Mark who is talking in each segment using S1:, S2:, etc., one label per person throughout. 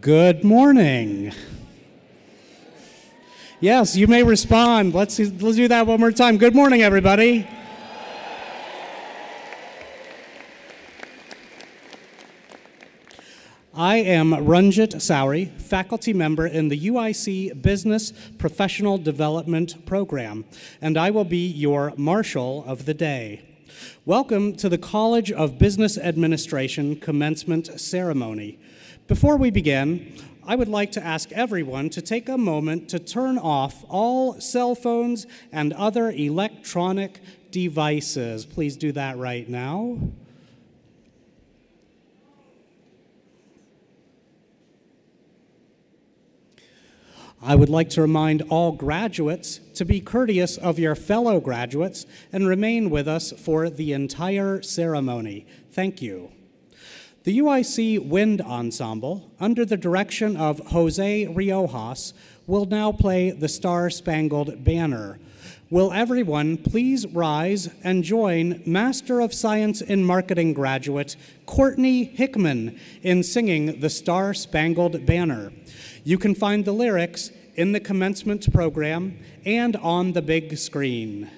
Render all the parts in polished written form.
S1: Good morning. Yes, you may respond. Let's do that one more time. Good morning, everybody. I am Ranjit Sauri, faculty member in the UIC Business Professional Development Program, and I will be your marshal of the day. Welcome to the College of Business Administration Commencement Ceremony. Before we begin, I would like to ask everyone to take a moment to turn off all cell phones and other electronic devices. Please do that right now. I would like to remind all graduates to be courteous of your fellow graduates and remain with us for the entire ceremony. Thank you. The UIC Wind Ensemble, under the direction of Jose Riojas, will now play the Star-Spangled Banner. Will everyone please rise and join Master of Science in Marketing graduate Courtney Hickman in singing the Star-Spangled Banner. You can find the lyrics in the commencement program and on the big screen.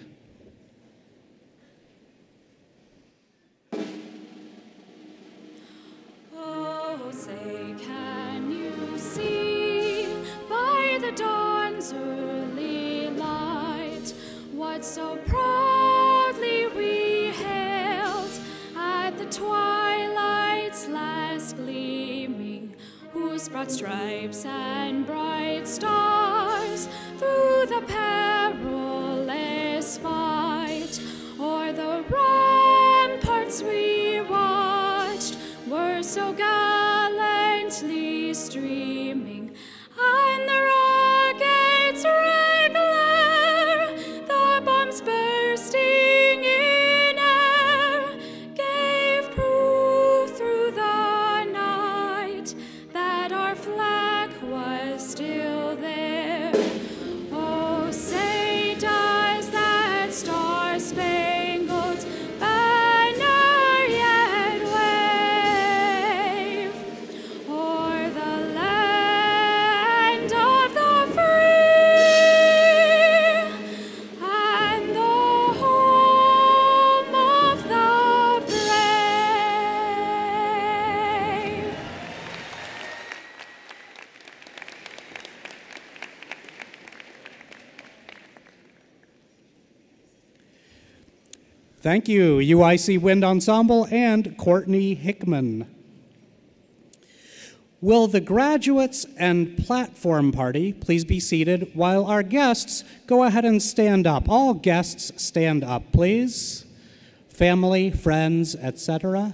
S2: Oh, say, can you see by the dawn's early light what so proudly we hailed at the twilight's last gleaming, whose broad stripes and bright stars through the perilous fight o'er the ramparts we watched were so gallantly streaming, and the rockets' red glare, the bombs bursting in air, gave proof through the night that our flag was still there. Oh, say, does that star-spangled banner yet wave o'er the land of the free and the home of the brave?
S1: Thank you, UIC Wind Ensemble and Courtney Hickman. Will the graduates and platform party please be seated while our guests go ahead and stand up. All guests stand up, please. Family, friends, etc.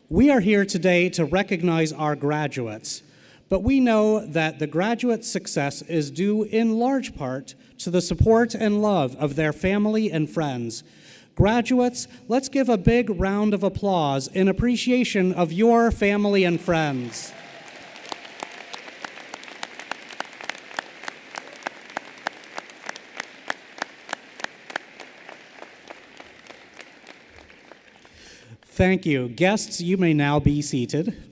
S1: We are here today to recognize our graduates, but we know that the graduates' success is due in large part to the support and love of their family and friends. Graduates, let's give a big round of applause in appreciation of your family and friends. Thank you. Guests, you may now be seated.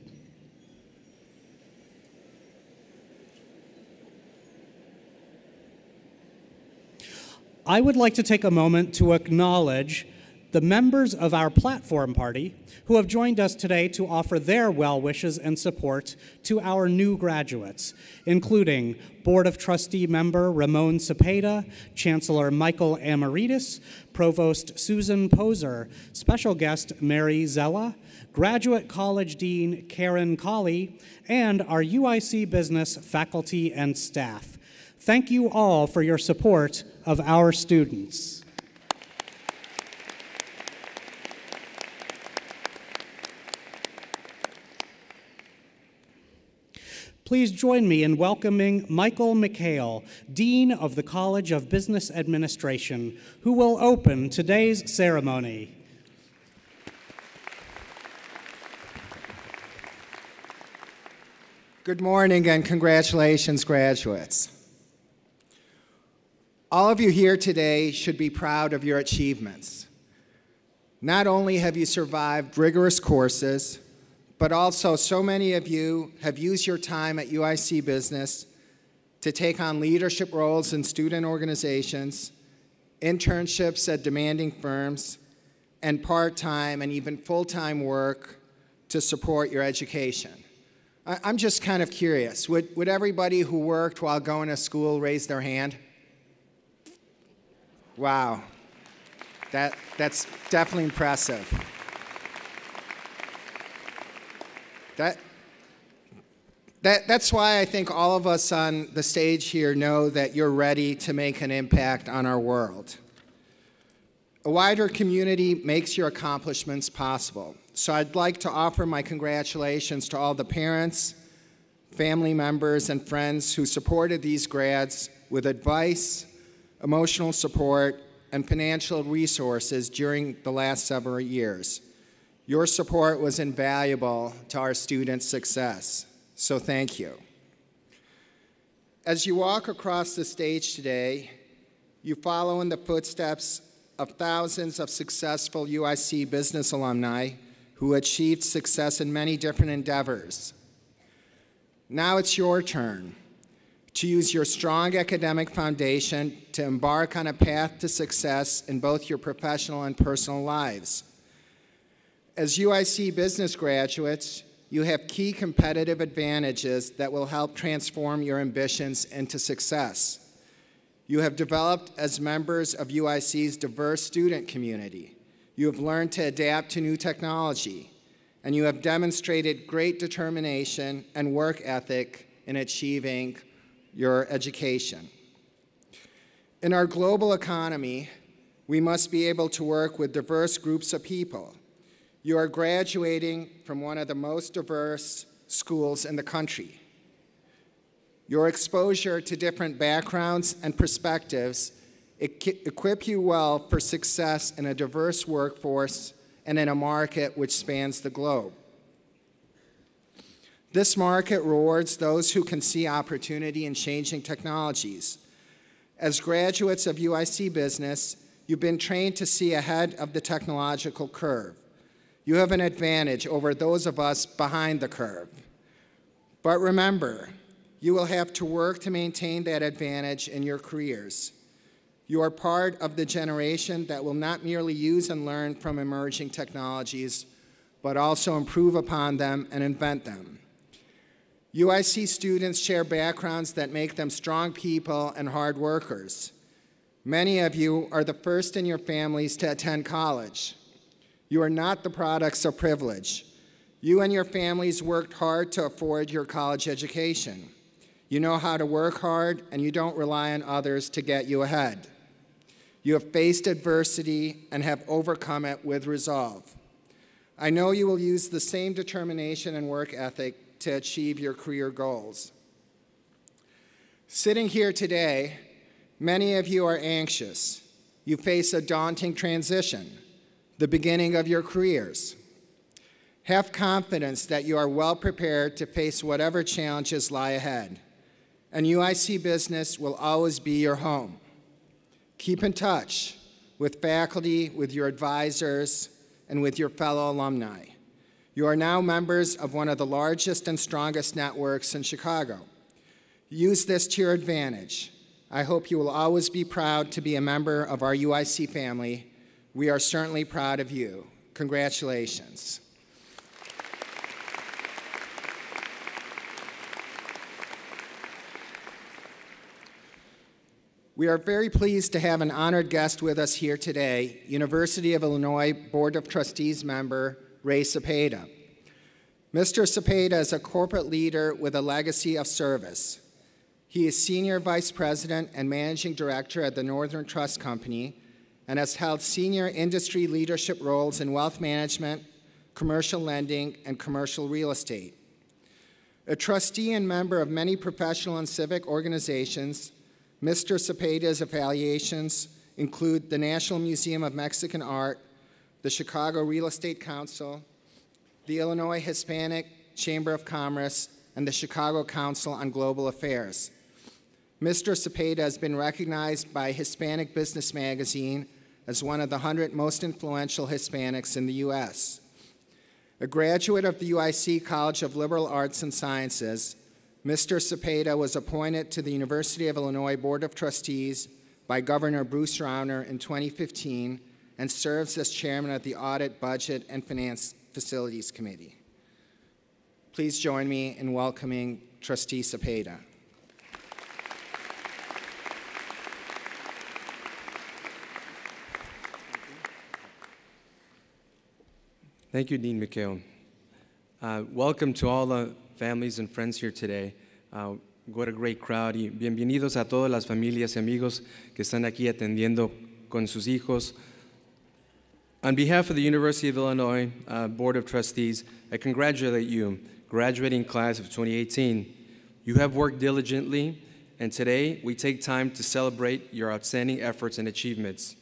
S1: I would like to take a moment to acknowledge the members of our platform party who have joined us today to offer their well wishes and support to our new graduates, including Board of Trustee member Ramon Cepeda, Chancellor Michael Amaritis, Provost Susan Poser, special guest Mary Zella, Graduate College Dean Karen Colley, and our UIC Business faculty and staff. Thank you all for your support of our students. Please join me in welcoming Michael McHale, Dean of the College of Business Administration, who will open today's ceremony.
S3: Good morning and congratulations, graduates. All of you here today should be proud of your achievements. Not only have you survived rigorous courses, but also so many of you have used your time at UIC Business to take on leadership roles in student organizations, internships at demanding firms, and part-time and even full-time work to support your education. I'm just kind of curious, would everybody who worked while going to school raise their hand? Wow, that's definitely impressive. That's why I think all of us on the stage here know that you're ready to make an impact on our world. A wider community makes your accomplishments possible. So I'd like to offer my congratulations to all the parents, family members, and friends who supported these grads with advice, emotional support, and financial resources during the last several years. Your support was invaluable to our students' success, so thank you. As you walk across the stage today, you follow in the footsteps of thousands of successful UIC business alumni who achieved success in many different endeavors. Now it's your turn to use your strong academic foundation to embark on a path to success in both your professional and personal lives. As UIC business graduates, you have key competitive advantages that will help transform your ambitions into success. You have developed as members of UIC's diverse student community. You have learned to adapt to new technology, and you have demonstrated great determination and work ethic in achieving your education. In our global economy, we must be able to work with diverse groups of people. You are graduating from one of the most diverse schools in the country. Your exposure to different backgrounds and perspectives equip you well for success in a diverse workforce and in a market which spans the globe. This market rewards those who can see opportunity in changing technologies. As graduates of UIC Business, you've been trained to see ahead of the technological curve. You have an advantage over those of us behind the curve. But remember, you will have to work to maintain that advantage in your careers. You are part of the generation that will not merely use and learn from emerging technologies, but also improve upon them and invent them. UIC students share backgrounds that make them strong people and hard workers. Many of you are the first in your families to attend college. You are not the products of privilege. You and your families worked hard to afford your college education. You know how to work hard, and you don't rely on others to get you ahead. You have faced adversity and have overcome it with resolve. I know you will use the same determination and work ethic to achieve your career goals. Sitting here today, many of you are anxious. You face a daunting transition, the beginning of your careers. Have confidence that you are well prepared to face whatever challenges lie ahead, and UIC Business will always be your home. Keep in touch with faculty, with your advisors, and with your fellow alumni. You are now members of one of the largest and strongest networks in Chicago. Use this to your advantage. I hope you will always be proud to be a member of our UIC family. We are certainly proud of you. Congratulations. We are very pleased to have an honored guest with us here today, University of Illinois Board of Trustees member, Ray Cepeda. Mr. Cepeda is a corporate leader with a legacy of service. He is Senior Vice President and Managing Director at the Northern Trust Company and has held senior industry leadership roles in wealth management, commercial lending, and commercial real estate. A trustee and member of many professional and civic organizations, Mr. Cepeda's affiliations include the National Museum of Mexican Art, the Chicago Real Estate Council, the Illinois Hispanic Chamber of Commerce, and the Chicago Council on Global Affairs. Mr. Cepeda has been recognized by Hispanic Business Magazine as one of the 100 most influential Hispanics in the U.S. A graduate of the UIC College of Liberal Arts and Sciences, Mr. Cepeda was appointed to the University of Illinois Board of Trustees by Governor Bruce Rauner in 2015 and serves as chairman of the Audit, Budget, and Finance Facilities Committee. Please join me in welcoming Trustee Cepeda.
S4: Thank you, Dean McHale. Welcome to all the families and friends here today. What a great crowd. Y bienvenidos a todas las familias y amigos que están aquí atendiendo con sus hijos. On behalf of the University of Illinois Board of Trustees, I congratulate you, graduating class of 2018. You have worked diligently, and today we take time to celebrate your outstanding efforts and achievements.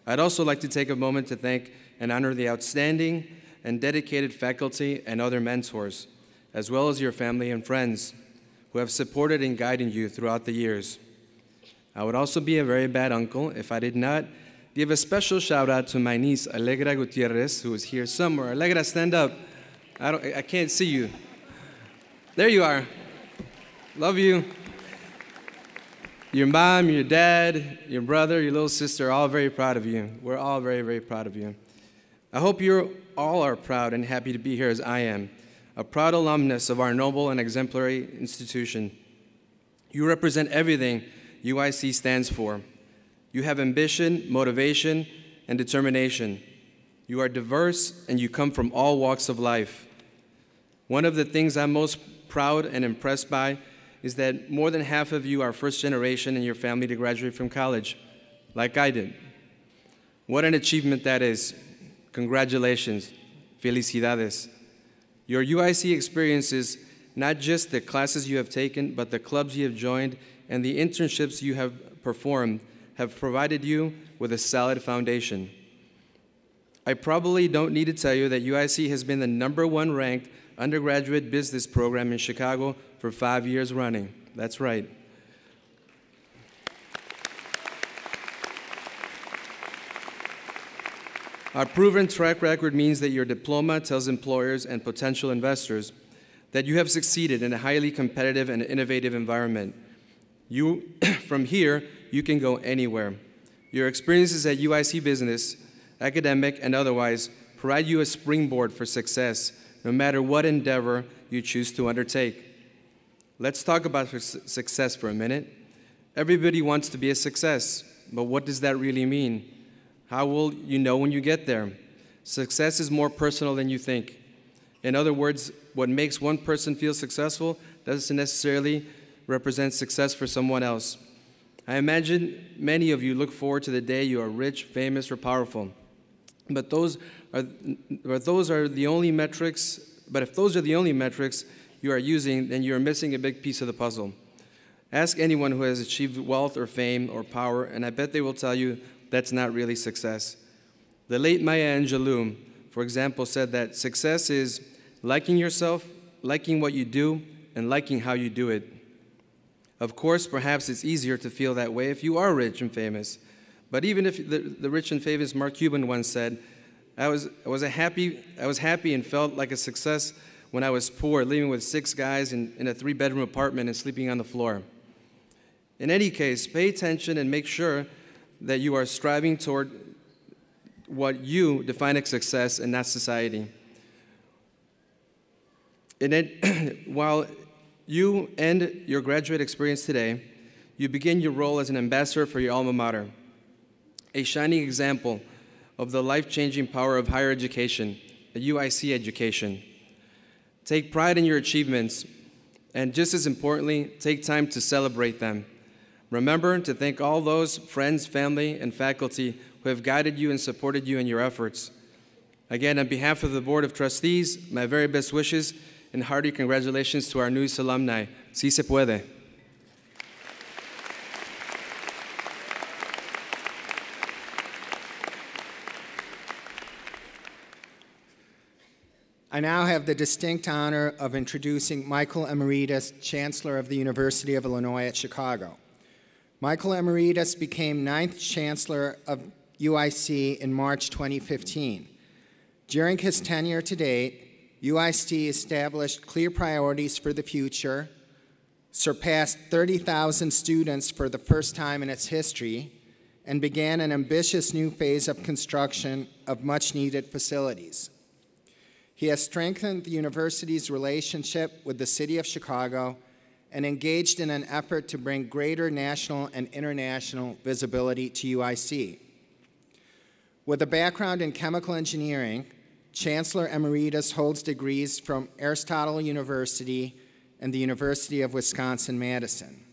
S4: I'd also like to take a moment to thank and honor the outstanding and dedicated faculty and other mentors, as well as your family and friends who have supported and guided you throughout the years. I would also be a very bad uncle if I did not give a special shout out to my niece, Alegra Gutierrez, who is here somewhere. Alegra, stand up. I can't see you. There you are. Love you. Your mom, your dad, your brother, your little sister are all very proud of you. We're all very, very proud of you. I hope you all are proud and happy to be here as I am, a proud alumnus of our noble and exemplary institution. You represent everything UIC stands for. You have ambition, motivation, and determination. You are diverse, and you come from all walks of life. One of the things I'm most proud and impressed by is that more than half of you are first generation in your family to graduate from college, like I did. What an achievement that is. Congratulations. Felicidades. Your UIC experiences, not just the classes you have taken, but the clubs you have joined and the internships you have performed, have provided you with a solid foundation. I probably don't need to tell you that UIC has been the #1 ranked undergraduate business program in Chicago for 5 years running. That's right. Our proven track record means that your diploma tells employers and potential investors that you have succeeded in a highly competitive and innovative environment. From here, you can go anywhere. Your experiences at UIC Business, academic and otherwise, provide you a springboard for success, no matter what endeavor you choose to undertake. Let's talk about success for a minute. Everybody wants to be a success, but what does that really mean? How will you know when you get there? Success is more personal than you think. In other words, what makes one person feel successful doesn't necessarily represent success for someone else. I imagine many of you look forward to the day you are rich, famous, or powerful. But if those are the only metrics you are using, then you are missing a big piece of the puzzle. Ask anyone who has achieved wealth or fame or power, and I bet they will tell you that's not really success. The late Maya Angelou, for example, said that success is liking yourself, liking what you do, and liking how you do it. Of course, perhaps it's easier to feel that way if you are rich and famous. But even if the rich and famous Mark Cuban once said, I was happy and felt like a success when I was poor, living with 6 guys in a 3-bedroom apartment and sleeping on the floor. In any case, pay attention and make sure that you are striving toward what you define as success and not society. While you end your graduate experience today, you begin your role as an ambassador for your alma mater, a shining example of the life-changing power of higher education, a UIC education. Take pride in your achievements, and just as importantly, take time to celebrate them. Remember to thank all those friends, family, and faculty who have guided you and supported you in your efforts. Again, on behalf of the Board of Trustees, my very best wishes and hearty congratulations to our newest alumni. Si se puede.
S3: I now have the distinct honor of introducing Michael Emeritus, Chancellor of the University of Illinois at Chicago. Michael Emeritus became 9th Chancellor of UIC in March 2015. During his tenure to date, UIC established clear priorities for the future, surpassed 30,000 students for the first time in its history, and began an ambitious new phase of construction of much-needed facilities. He has strengthened the university's relationship with the City of Chicago and engaged in an effort to bring greater national and international visibility to UIC. With a background in chemical engineering, Chancellor Emeritus holds degrees from Aristotle University and the University of Wisconsin-Madison.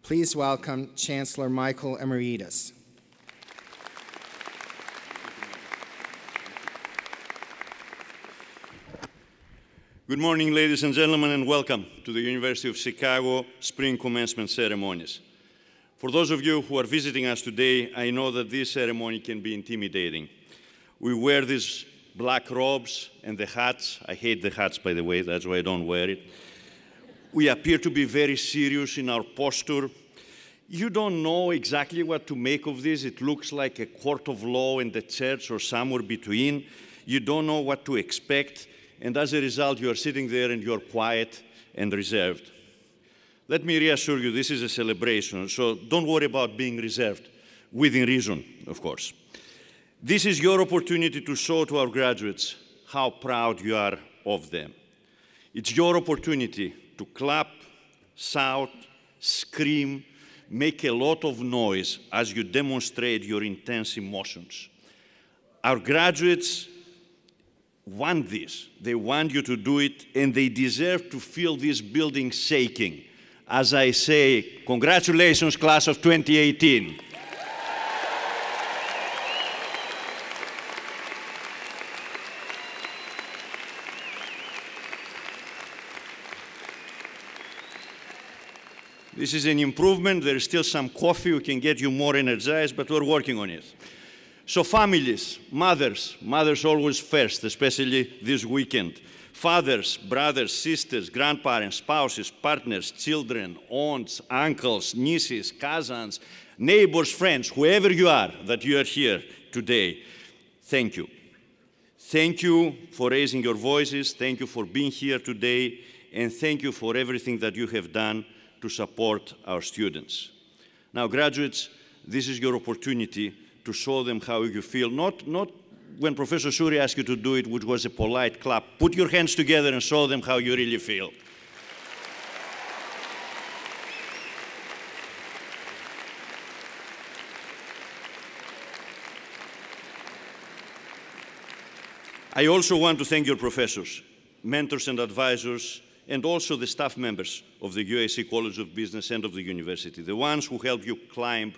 S3: Please welcome Chancellor Michael Emeritus.
S5: Good morning, ladies and gentlemen, and welcome to the University of Chicago Spring Commencement ceremonies. For those of you who are visiting us today, I know that this ceremony can be intimidating. We wear these black robes and the hats. I hate the hats, by the way, that's why I don't wear it. We appear to be very serious in our posture. You don't know exactly what to make of this. It looks like a court of law in the church or somewhere between. You don't know what to expect. And as a result, you are sitting there and you're quiet and reserved. Let me reassure you, this is a celebration, so don't worry about being reserved, within reason, of course. This is your opportunity to show to our graduates how proud you are of them. It's your opportunity to clap, shout, scream, make a lot of noise as you demonstrate your intense emotions. Our graduates want this. They want you to do it, and they deserve to feel this building shaking. As I say, congratulations, class of 2018. This is an improvement. There is still some coffee. We can get you more energized, but we're working on it. So families, mothers always first, especially this weekend. Fathers, brothers, sisters, grandparents, spouses, partners, children, aunts, uncles, nieces, cousins, neighbors, friends, whoever you are that you are here today, thank you. Thank you for raising your voices. Thank you for being here today. And thank you for everything that you have done to support our students. Now, graduates, this is your opportunity to show them how you feel. Not when Professor Suri asked you to do it, which was a polite clap. Put your hands together and show them how you really feel. I also want to thank your professors, mentors and advisors, and also the staff members of the UIC College of Business and of the university, the ones who help you climb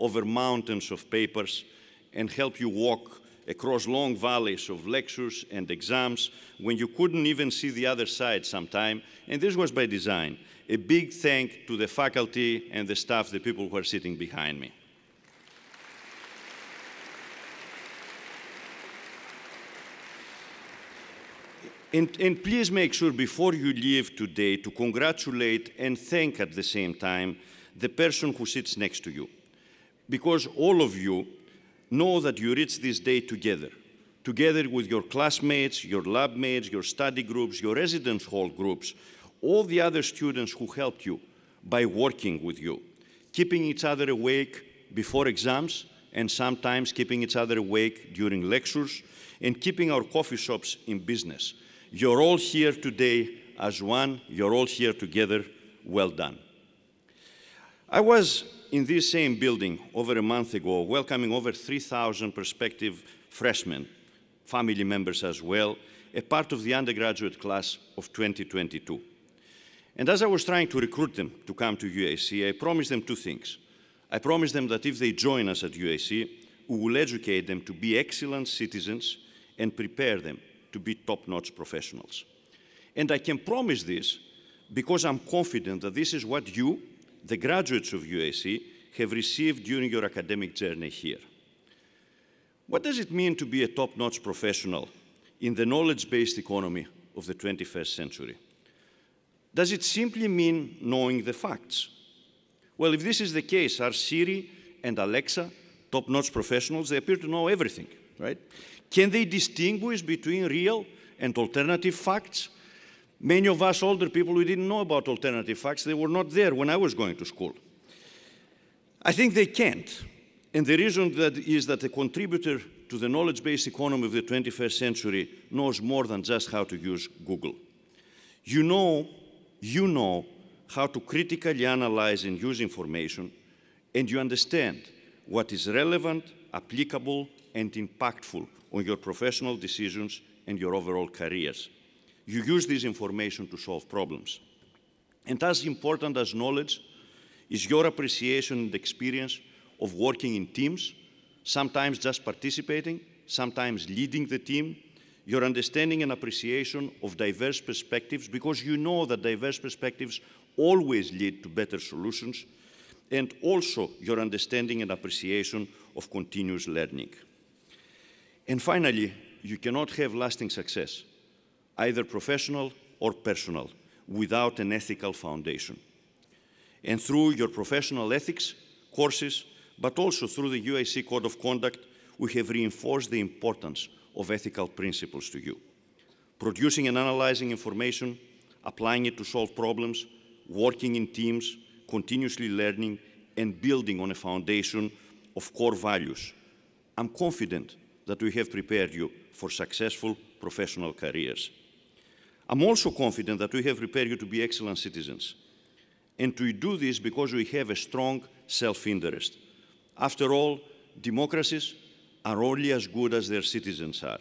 S5: over mountains of papers and help you walk across long valleys of lectures and exams when you couldn't even see the other side sometime, and this was by design. A big thank to the faculty and the staff, the people who are sitting behind me. And please make sure before you leave today to congratulate and thank at the same time the person who sits next to you. Because all of you know that you reached this day together with your classmates, your lab mates, your study groups, your residence hall groups, all the other students who helped you by working with you, keeping each other awake before exams, and sometimes keeping each other awake during lectures, and keeping our coffee shops in business. You're all here today as one. You're all here together. Well done. I was in this same building over a month ago, welcoming over 3,000 prospective freshmen, family members as well, a part of the undergraduate class of 2022. And as I was trying to recruit them to come to UIC, I promised them two things. I promised them that if they join us at UIC, we will educate them to be excellent citizens and prepare them to be top-notch professionals. And I can promise this because I'm confident that this is what you, the graduates of UIC, have received during your academic journey here. What does it mean to be a top-notch professional in the knowledge-based economy of the 21st century? Does it simply mean knowing the facts? Well, if this is the case, are Siri and Alexa top-notch professionals? They appear to know everything, right? Can they distinguish between real and alternative facts? Many of us older people, we didn't know about alternative facts. They were not there when I was going to school. I think they can't. And the reason is that a contributor to the knowledge-based economy of the 21st century knows more than just how to use Google. You know how to critically analyze and use information, and you understand what is relevant, applicable, and impactful on your professional decisions and your overall careers. You use this information to solve problems. And as important as knowledge is your appreciation and experience of working in teams, sometimes just participating, sometimes leading the team, your understanding and appreciation of diverse perspectives, because you know that diverse perspectives always lead to better solutions, and also your understanding and appreciation of continuous learning. And finally, you cannot have lasting success, either professional or personal, without an ethical foundation. And through your professional ethics courses, but also through the UIC Code of Conduct, we have reinforced the importance of ethical principles to you. Producing and analyzing information, applying it to solve problems, working in teams, continuously learning, and building on a foundation of core values. I'm confident that we have prepared you for successful professional careers. I'm also confident that we have prepared you to be excellent citizens. And we do this because we have a strong self-interest. After all, democracies are only as good as their citizens are.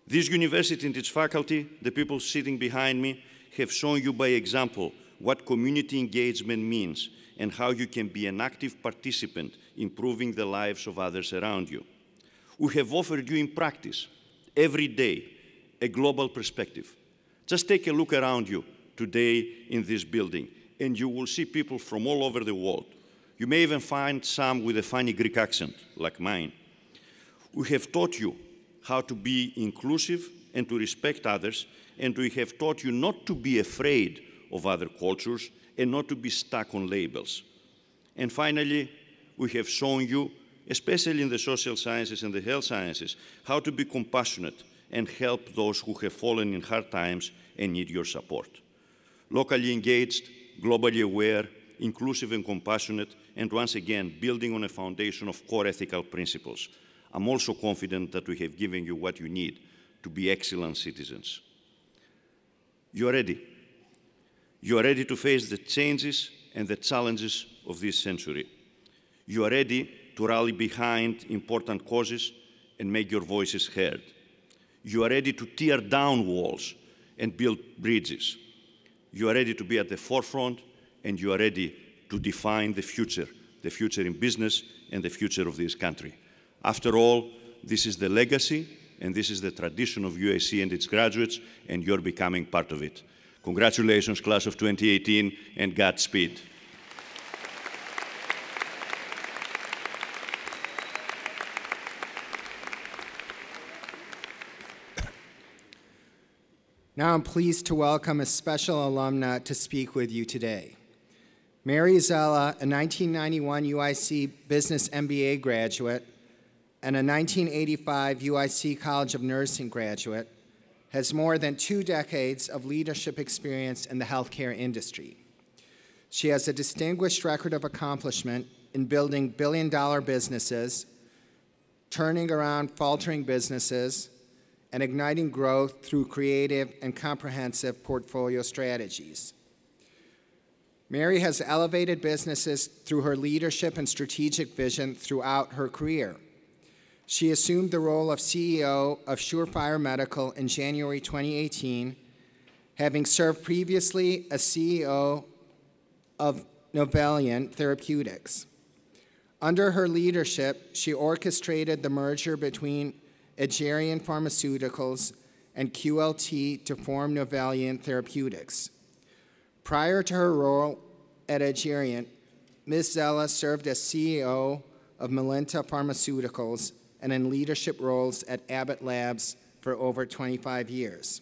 S5: This university and its faculty, the people sitting behind me, have shown you by example what community engagement means and how you can be an active participant in improving the lives of others around you. We have offered you in practice, every day, a global perspective. Just take a look around you today in this building, and you will see people from all over the world. You may even find some with a funny Greek accent, like mine. We have taught you how to be inclusive and to respect others, and we have taught you not to be afraid of other cultures and not to be stuck on labels. And finally, we have shown you, especially in the social sciences and the health sciences, how to be compassionate and help those who have fallen in hard times and need your support. Locally engaged, globally aware, inclusive and compassionate, and once again, building on a foundation of core ethical principles. I'm also confident that we have given you what you need to be excellent citizens. You are ready. You are ready to face the changes and the challenges of this century. You are ready to rally behind important causes and make your voices heard. You are ready to tear down walls and build bridges. You are ready to be at the forefront, and you are ready to define the future in business and the future of this country. After all, this is the legacy and this is the tradition of UIC and its graduates, and you're becoming part of it. Congratulations, class of 2018, and Godspeed.
S3: Now I'm pleased to welcome a special alumna to speak with you today. Mary Zella, a 1991 UIC Business MBA graduate and a 1985 UIC College of Nursing graduate, has more than 2 decades of leadership experience in the healthcare industry. She has a distinguished record of accomplishment in building billion-dollar businesses, turning around faltering businesses, and igniting growth through creative and comprehensive portfolio strategies. Mary has elevated businesses through her leadership and strategic vision throughout her career. She assumed the role of CEO of Surefire Medical in January 2018, having served previously as CEO of Novellian Therapeutics. Under her leadership, she orchestrated the merger between Agerian Pharmaceuticals and QLT to form Novellian Therapeutics. Prior to her role at Agerian, Ms. Zella served as CEO of Melinta Pharmaceuticals and in leadership roles at Abbott Labs for over 25 years.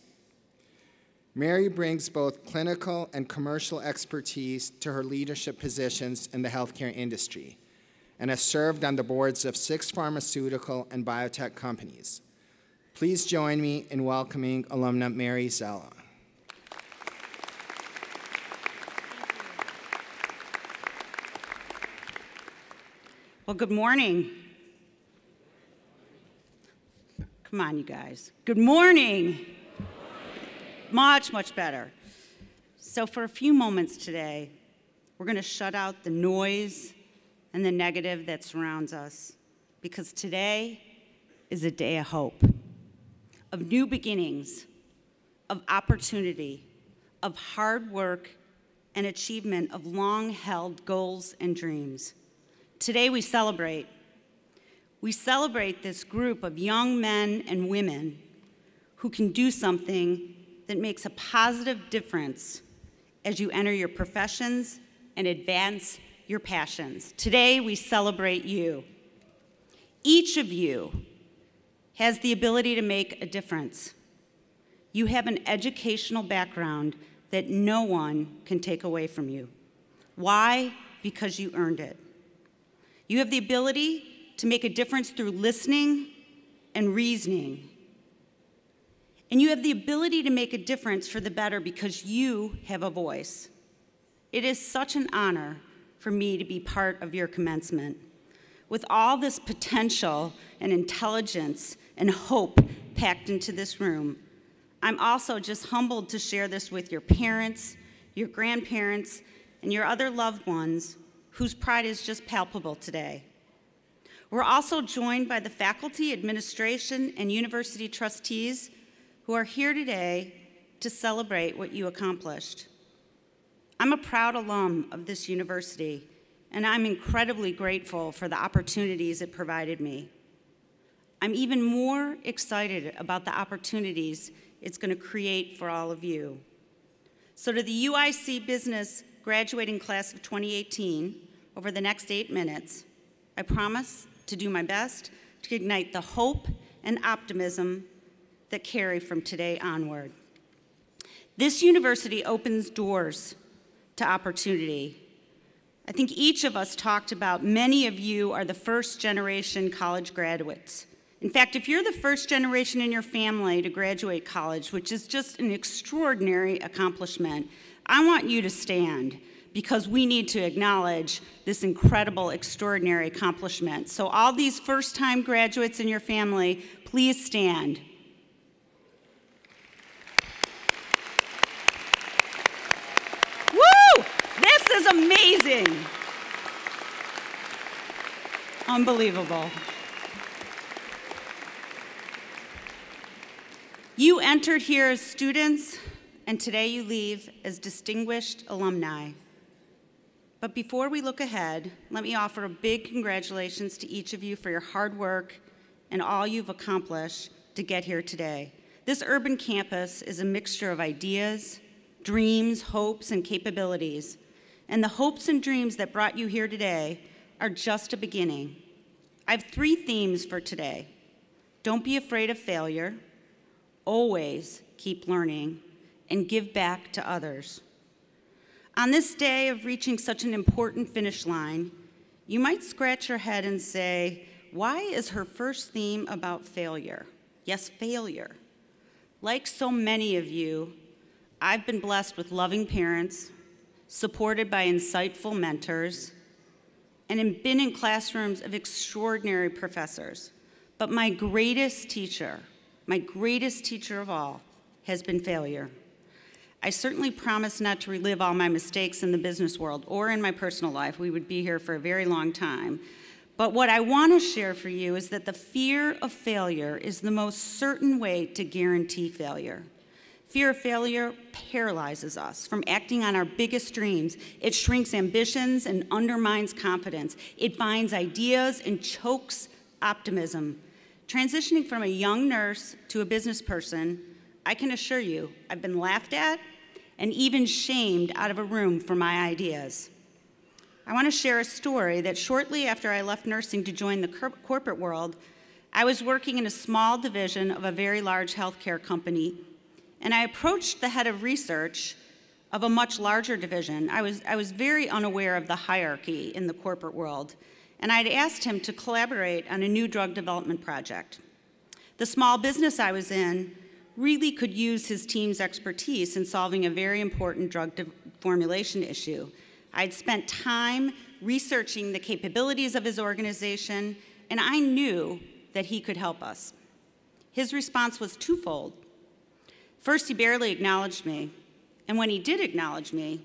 S3: Mary brings both clinical and commercial expertise to her leadership positions in the healthcare industry and has served on the boards of 6 pharmaceutical and biotech companies. Please join me in welcoming alumna Mary Zella.
S6: Well, good morning. Come on, you guys. Good morning. Much, much better. So for a few moments today, we're going to shut out the noise and the negative that surrounds us, because today is a day of hope, of new beginnings, of opportunity, of hard work and achievement of long-held goals and dreams. Today we celebrate. We celebrate this group of young men and women who can do something that makes a positive difference as you enter your professions and advance your passions. Today we celebrate you. Each of you has the ability to make a difference. You have an educational background that no one can take away from you. Why? Because you earned it. You have the ability to make a difference through listening and reasoning. And you have the ability to make a difference for the better because you have a voice. It is such an honor for me to be part of your commencement. With all this potential and intelligence and hope packed into this room, I'm also just humbled to share this with your parents, your grandparents, and your other loved ones whose pride is just palpable today. We're also joined by the faculty, administration, and university trustees who are here today to celebrate what you accomplished. I'm a proud alum of this university, and I'm incredibly grateful for the opportunities it provided me. I'm even more excited about the opportunities it's going to create for all of you. So to the UIC Business graduating class of 2018, over the next 8 minutes, I promise to do my best to ignite the hope and optimism that carry from today onward. This university opens doors to opportunity. I think each of us talked about many of you are the first generation college graduates. In fact, if you're the first generation in your family to graduate college, which is just an extraordinary accomplishment, I want you to stand because we need to acknowledge this incredible, extraordinary accomplishment. So all these first-time graduates in your family, please stand. Woo! This is amazing. Unbelievable. You entered here as students, and today you leave as distinguished alumni. But before we look ahead, let me offer a big congratulations to each of you for your hard work and all you've accomplished to get here today. This urban campus is a mixture of ideas, dreams, hopes, and capabilities. And the hopes and dreams that brought you here today are just a beginning. I have 3 themes for today. Don't be afraid of failure, always keep learning, and give back to others. On this day of reaching such an important finish line, you might scratch your head and say, why is her first theme about failure? Yes, failure. Like so many of you, I've been blessed with loving parents, supported by insightful mentors, and been in classrooms of extraordinary professors. But my greatest teacher of all, has been failure. I certainly promise not to relive all my mistakes in the business world or in my personal life. We would be here for a very long time. But what I want to share for you is that the fear of failure is the most certain way to guarantee failure. Fear of failure paralyzes us from acting on our biggest dreams. It shrinks ambitions and undermines confidence. It binds ideas and chokes optimism. Transitioning from a young nurse to a business person, I can assure you, I've been laughed at and even shamed out of a room for my ideas. I want to share a story that shortly after I left nursing to join the corporate world, I was working in a small division of a very large healthcare company, and I approached the head of research of a much larger division. I was very unaware of the hierarchy in the corporate world, and I'd asked him to collaborate on a new drug development project. The small business I was in really could use his team's expertise in solving a very important drug formulation issue. I'd spent time researching the capabilities of his organization, and I knew that he could help us. His response was twofold. First, he barely acknowledged me, and when he did acknowledge me,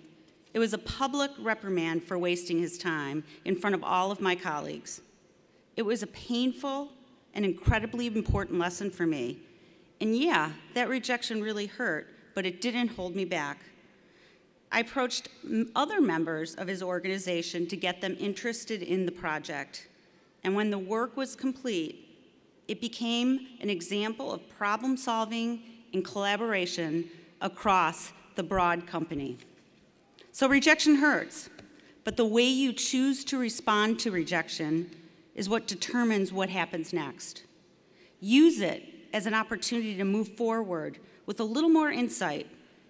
S6: it was a public reprimand for wasting his time in front of all of my colleagues. It was a painful and incredibly important lesson for me. And yeah, that rejection really hurt, but it didn't hold me back. I approached other members of his organization to get them interested in the project. And when the work was complete, it became an example of problem solving and collaboration across the broad company. So rejection hurts, but the way you choose to respond to rejection is what determines what happens next. Use it as an opportunity to move forward with a little more insight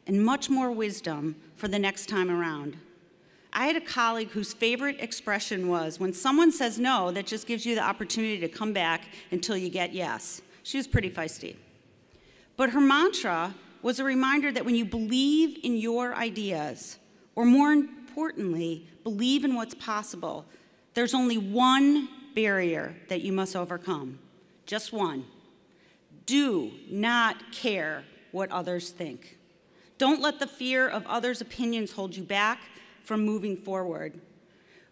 S6: and much more wisdom for the next time around. I had a colleague whose favorite expression was, when someone says no, that just gives you the opportunity to come back until you get yes. She was pretty feisty. But her mantra was a reminder that when you believe in your ideas, or more importantly, believe in what's possible, there's only one barrier that you must overcome, just one. Do not care what others think. Don't let the fear of others' opinions hold you back from moving forward.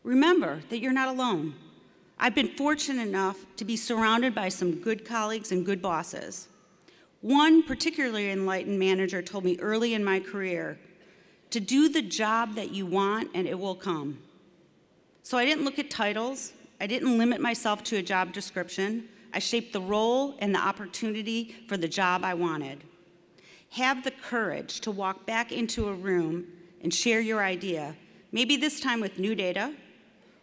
S6: Remember that you're not alone. I've been fortunate enough to be surrounded by some good colleagues and good bosses. One particularly enlightened manager told me early in my career to do the job that you want and it will come. So I didn't look at titles. I didn't limit myself to a job description. I shaped the role and the opportunity for the job I wanted. Have the courage to walk back into a room and share your idea, maybe this time with new data,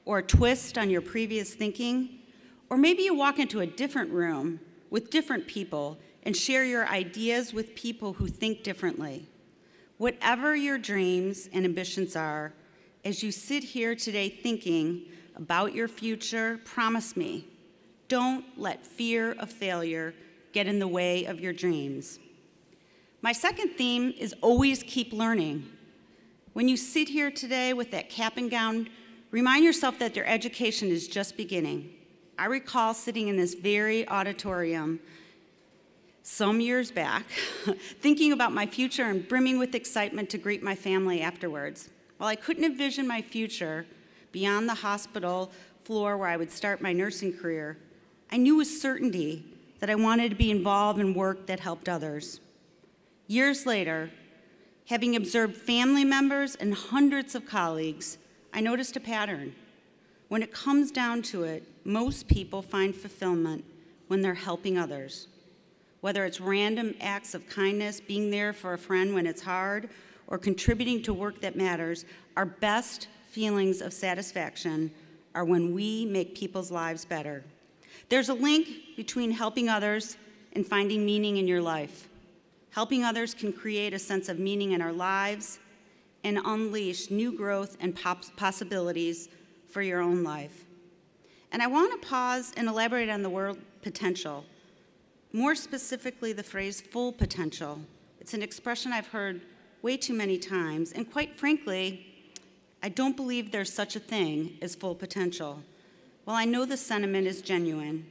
S6: or a twist on your previous thinking, or maybe you walk into a different room with different people and share your ideas with people who think differently. Whatever your dreams and ambitions are, as you sit here today thinking about your future, promise me, don't let fear of failure get in the way of your dreams. My second theme is always keep learning. When you sit here today with that cap and gown, remind yourself that your education is just beginning. I recall sitting in this very auditorium some years back, thinking about my future and brimming with excitement to greet my family afterwards. While I couldn't envision my future beyond the hospital floor where I would start my nursing career, I knew with certainty that I wanted to be involved in work that helped others. Years later, having observed family members and hundreds of colleagues, I noticed a pattern. When it comes down to it, most people find fulfillment when they're helping others. Whether it's random acts of kindness, being there for a friend when it's hard, or contributing to work that matters, our best feelings of satisfaction are when we make people's lives better. There's a link between helping others and finding meaning in your life. Helping others can create a sense of meaning in our lives and unleash new growth and possibilities for your own life. And I want to pause and elaborate on the word potential. More specifically, the phrase full potential. It's an expression I've heard way too many times, and quite frankly, I don't believe there's such a thing as full potential. While I know the sentiment is genuine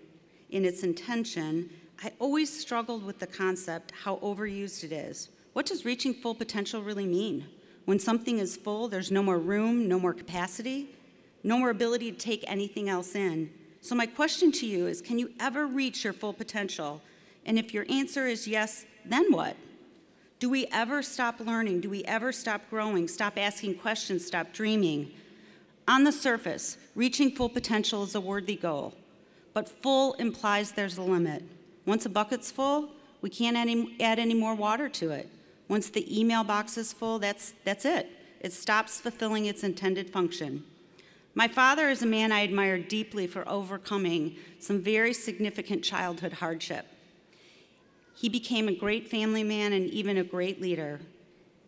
S6: in its intention, I always struggled with the concept how overused it is. What does reaching full potential really mean? When something is full, there's no more room, no more capacity, no more ability to take anything else in. So my question to you is, can you ever reach your full potential? And if your answer is yes, then what? Do we ever stop learning? Do we ever stop growing, stop asking questions, stop dreaming? On the surface, reaching full potential is a worthy goal, but full implies there's a limit. Once a bucket's full, we can't add any more water to it. Once the email box is full, that's it. It stops fulfilling its intended function. My father is a man I admire deeply for overcoming some very significant childhood hardship. He became a great family man and even a great leader.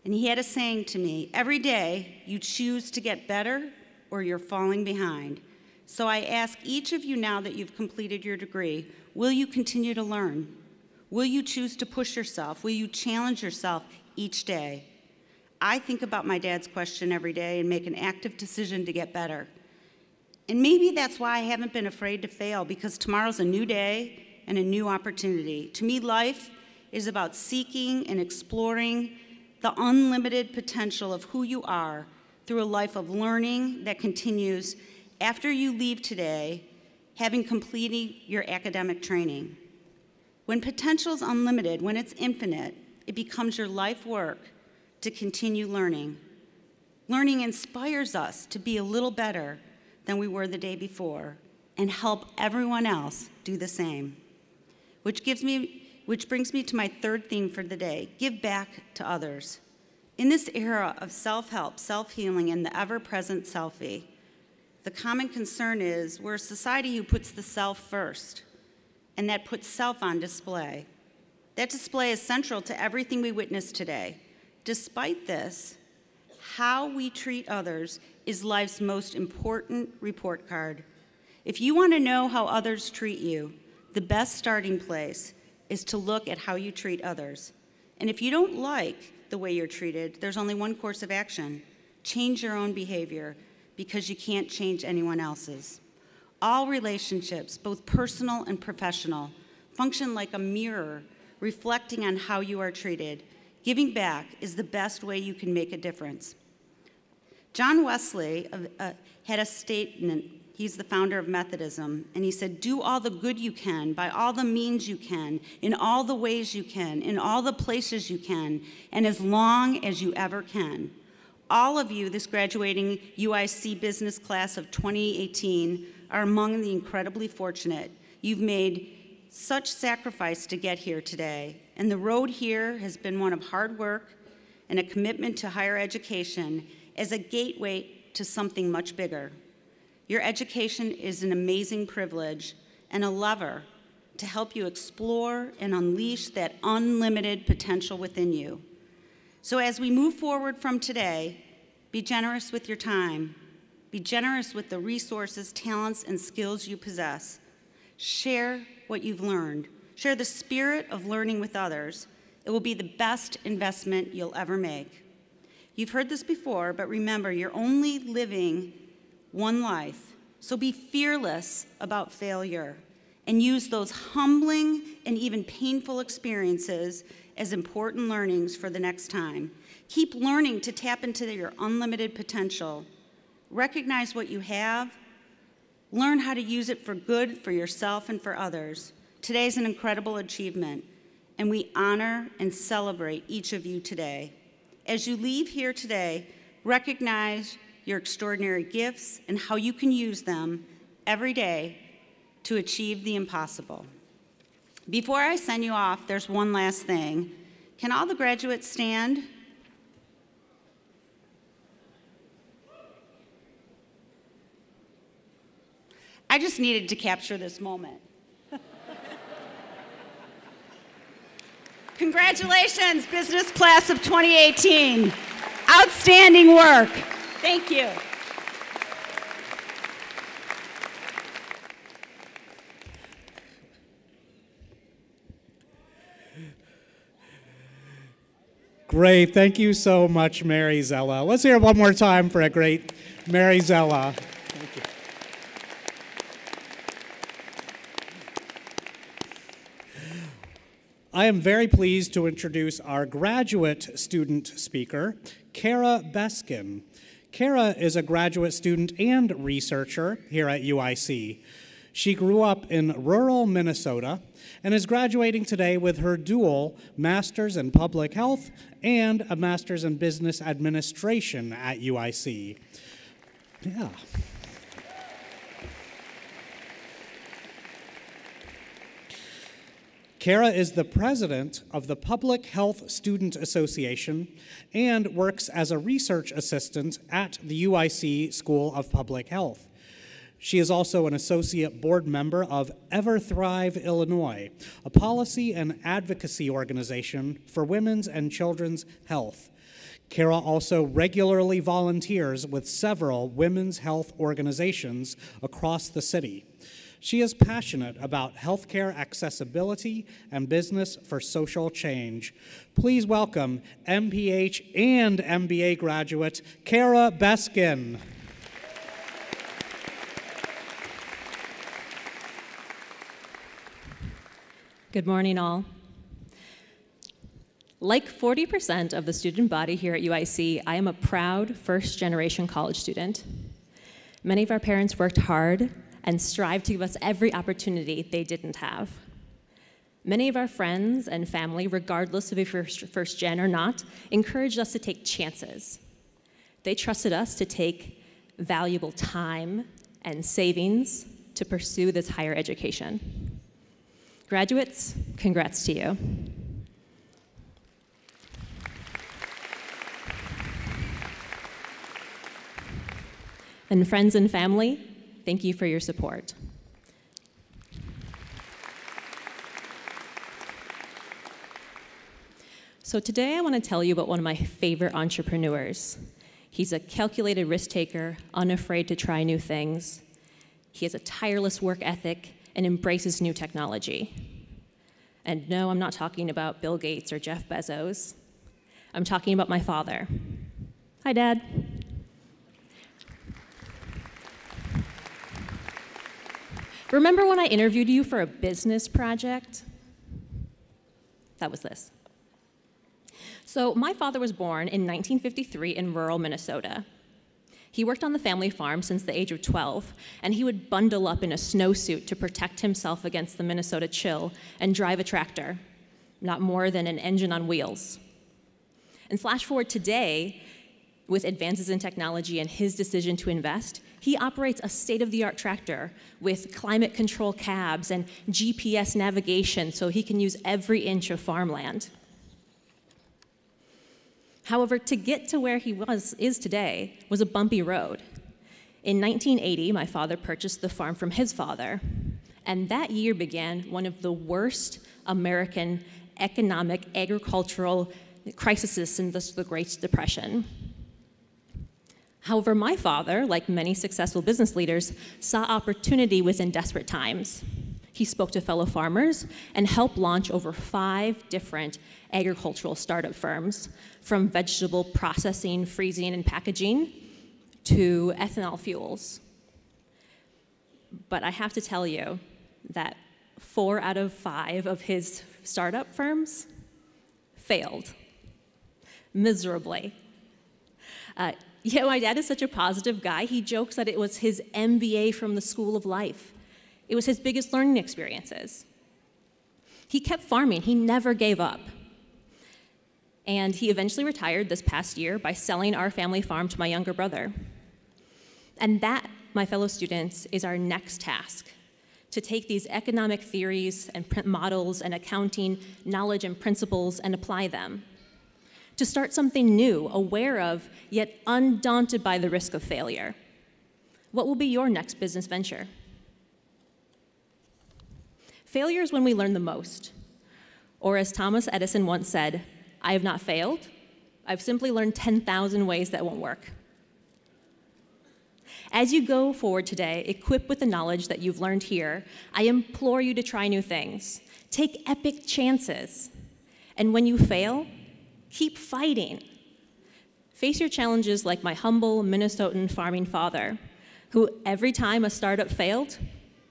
S6: And he had a saying to me, every day you choose to get better or you're falling behind. So I ask each of you now that you've completed your degree, will you continue to learn? Will you choose to push yourself? Will you challenge yourself each day? I think about my dad's question every day and make an active decision to get better. And maybe that's why I haven't been afraid to fail, because tomorrow's a new day and a new opportunity. To me, life is about seeking and exploring the unlimited potential of who you are through a life of learning that continues after you leave today, having completed your academic training. When potential is unlimited, when it's infinite, it becomes your life work to continue learning. Learning inspires us to be a little better than we were the day before and help everyone else do the same. Which brings me to my third theme for the day, give back to others. In this era of self-help, self-healing, and the ever-present selfie, the common concern is we're a society who puts the self first, and that puts self on display. That display is central to everything we witness today. Despite this, how we treat others is life's most important report card. If you want to know how others treat you, the best starting place is to look at how you treat others. And if you don't like the way you're treated, there's only one course of action. Change your own behavior, because you can't change anyone else's. All relationships, both personal and professional, function like a mirror reflecting on how you are treated. Giving back is the best way you can make a difference. John Wesley had a statement. He's the founder of Methodism, and he said, do all the good you can, by all the means you can, in all the ways you can, in all the places you can, and as long as you ever can. All of you, this graduating UIC business class of 2018, are among the incredibly fortunate. You've made such sacrifice to get here today, and the road here has been one of hard work and a commitment to higher education as a gateway to something much bigger. Your education is an amazing privilege and a lever to help you explore and unleash that unlimited potential within you. So as we move forward from today, be generous with your time. Be generous with the resources, talents, and skills you possess. Share what you've learned. Share the spirit of learning with others. It will be the best investment you'll ever make. You've heard this before, but remember, you're only living one life. So be fearless about failure and use those humbling and even painful experiences as important learnings for the next time. Keep learning to tap into your unlimited potential. Recognize what you have. Learn how to use it for good for yourself and for others. Today is an incredible achievement, and we honor and celebrate each of you today. As you leave here today, recognize your extraordinary gifts and how you can use them every day to achieve the impossible. Before I send you off, there's one last thing. Can all the graduates stand? I just needed to capture this moment. Congratulations, business class of 2018. Outstanding work. Thank you.
S1: Great. Thank you so much, Mary Zella. Let's hear it one more time for a great Mary Zella. Thank you. I am very pleased to introduce our graduate student speaker, Kara Beskin. Kara is a graduate student and researcher here at UIC. She grew up in rural Minnesota and is graduating today with her dual Master's in Public Health and a Master's in Business Administration at UIC. Yeah. Kara is the president of the Public Health Student Association and works as a research assistant at the UIC School of Public Health. She is also an associate board member of EverThrive Illinois, a policy and advocacy organization for women's and children's health. Kara also regularly volunteers with several women's health organizations across the city. She is passionate about healthcare accessibility and business for social change. Please welcome MPH and MBA graduate Kara Beskin.
S7: Good morning, all. Like 40% of the student body here at UIC, I am a proud first-generation college student. Many of our parents worked hard and strived to give us every opportunity they didn't have. Many of our friends and family, regardless of if you're first gen or not, encouraged us to take chances. They trusted us to take valuable time and savings to pursue this higher education. Graduates, congrats to you. And friends and family, thank you for your support. So today I want to tell you about one of my favorite entrepreneurs. He's a calculated risk taker, unafraid to try new things. He has a tireless work ethic and embraces new technology. And no, I'm not talking about Bill Gates or Jeff Bezos. I'm talking about my father. Hi, Dad. Remember when I interviewed you for a business project? That was this. So my father was born in 1953 in rural Minnesota. He worked on the family farm since the age of 12, and he would bundle up in a snowsuit to protect himself against the Minnesota chill and drive a tractor, not more than an engine on wheels. And flash forward today, with advances in technology and his decision to invest, he operates a state-of-the-art tractor with climate control cabs and GPS navigation so he can use every inch of farmland. However, to get to where he is today was a bumpy road. In 1980, my father purchased the farm from his father, and that year began one of the worst American economic agricultural crises since the Great Depression. However, my father, like many successful business leaders, saw opportunity within desperate times. He spoke to fellow farmers and helped launch over 5 different agricultural startup firms, from vegetable processing, freezing, and packaging to ethanol fuels. But I have to tell you that 4 out of 5 of his startup firms failed miserably. My dad is such a positive guy. He jokes that it was his MBA from the School of Life. It was his biggest learning experiences. He kept farming. He never gave up. And he eventually retired this past year by selling our family farm to my younger brother. And that, my fellow students, is our next task, to take these economic theories and models and accounting knowledge and principles and apply them. To start something new, aware of, yet undaunted by the risk of failure. What will be your next business venture? Failure is when we learn the most. Or as Thomas Edison once said, I have not failed. I've simply learned 10,000 ways that won't work. As you go forward today, equipped with the knowledge that you've learned here, I implore you to try new things. Take epic chances. And when you fail, keep fighting. Face your challenges like my humble Minnesotan farming father, who every time a startup failed,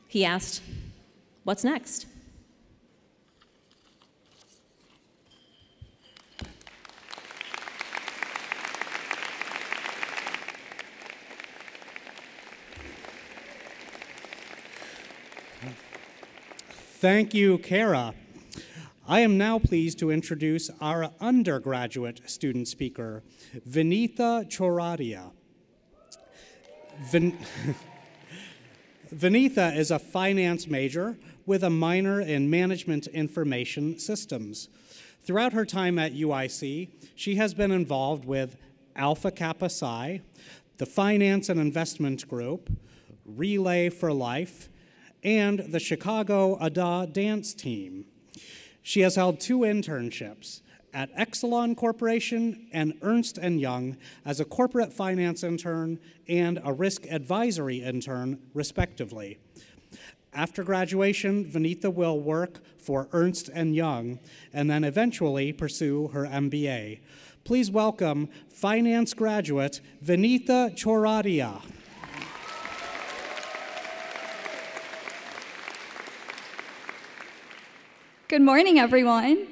S7: he asked, what's next?
S1: Thank you, Kara. I am now pleased to introduce our undergraduate student speaker, Vinitha Choradia. Vinitha is a finance major with a minor in management information systems. Throughout her time at UIC, she has been involved with Alpha Kappa Psi, the Finance and Investment Group, Relay for Life, and the Chicago Ada dance team. She has held 2 internships at Exelon Corporation and Ernst & Young as a corporate finance intern and a risk advisory intern, respectively. After graduation, Vinitha will work for Ernst & Young and then eventually pursue her MBA. Please welcome finance graduate Vinitha Choradia.
S8: Good morning, everyone.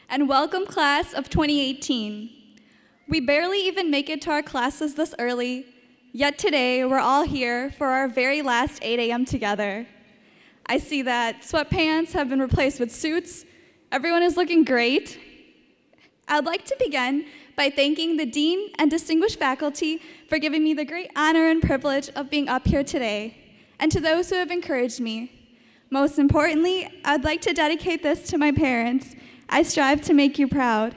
S8: And welcome, class of 2018. We barely even make it to our classes this early, yet today we're all here for our very last 8 a.m. together. I see that sweatpants have been replaced with suits. Everyone is looking great. I'd like to begin by thanking the dean and distinguished faculty for giving me the great honor and privilege of being up here today, and to those who have encouraged me. Most importantly, I'd like to dedicate this to my parents. I strive to make you proud.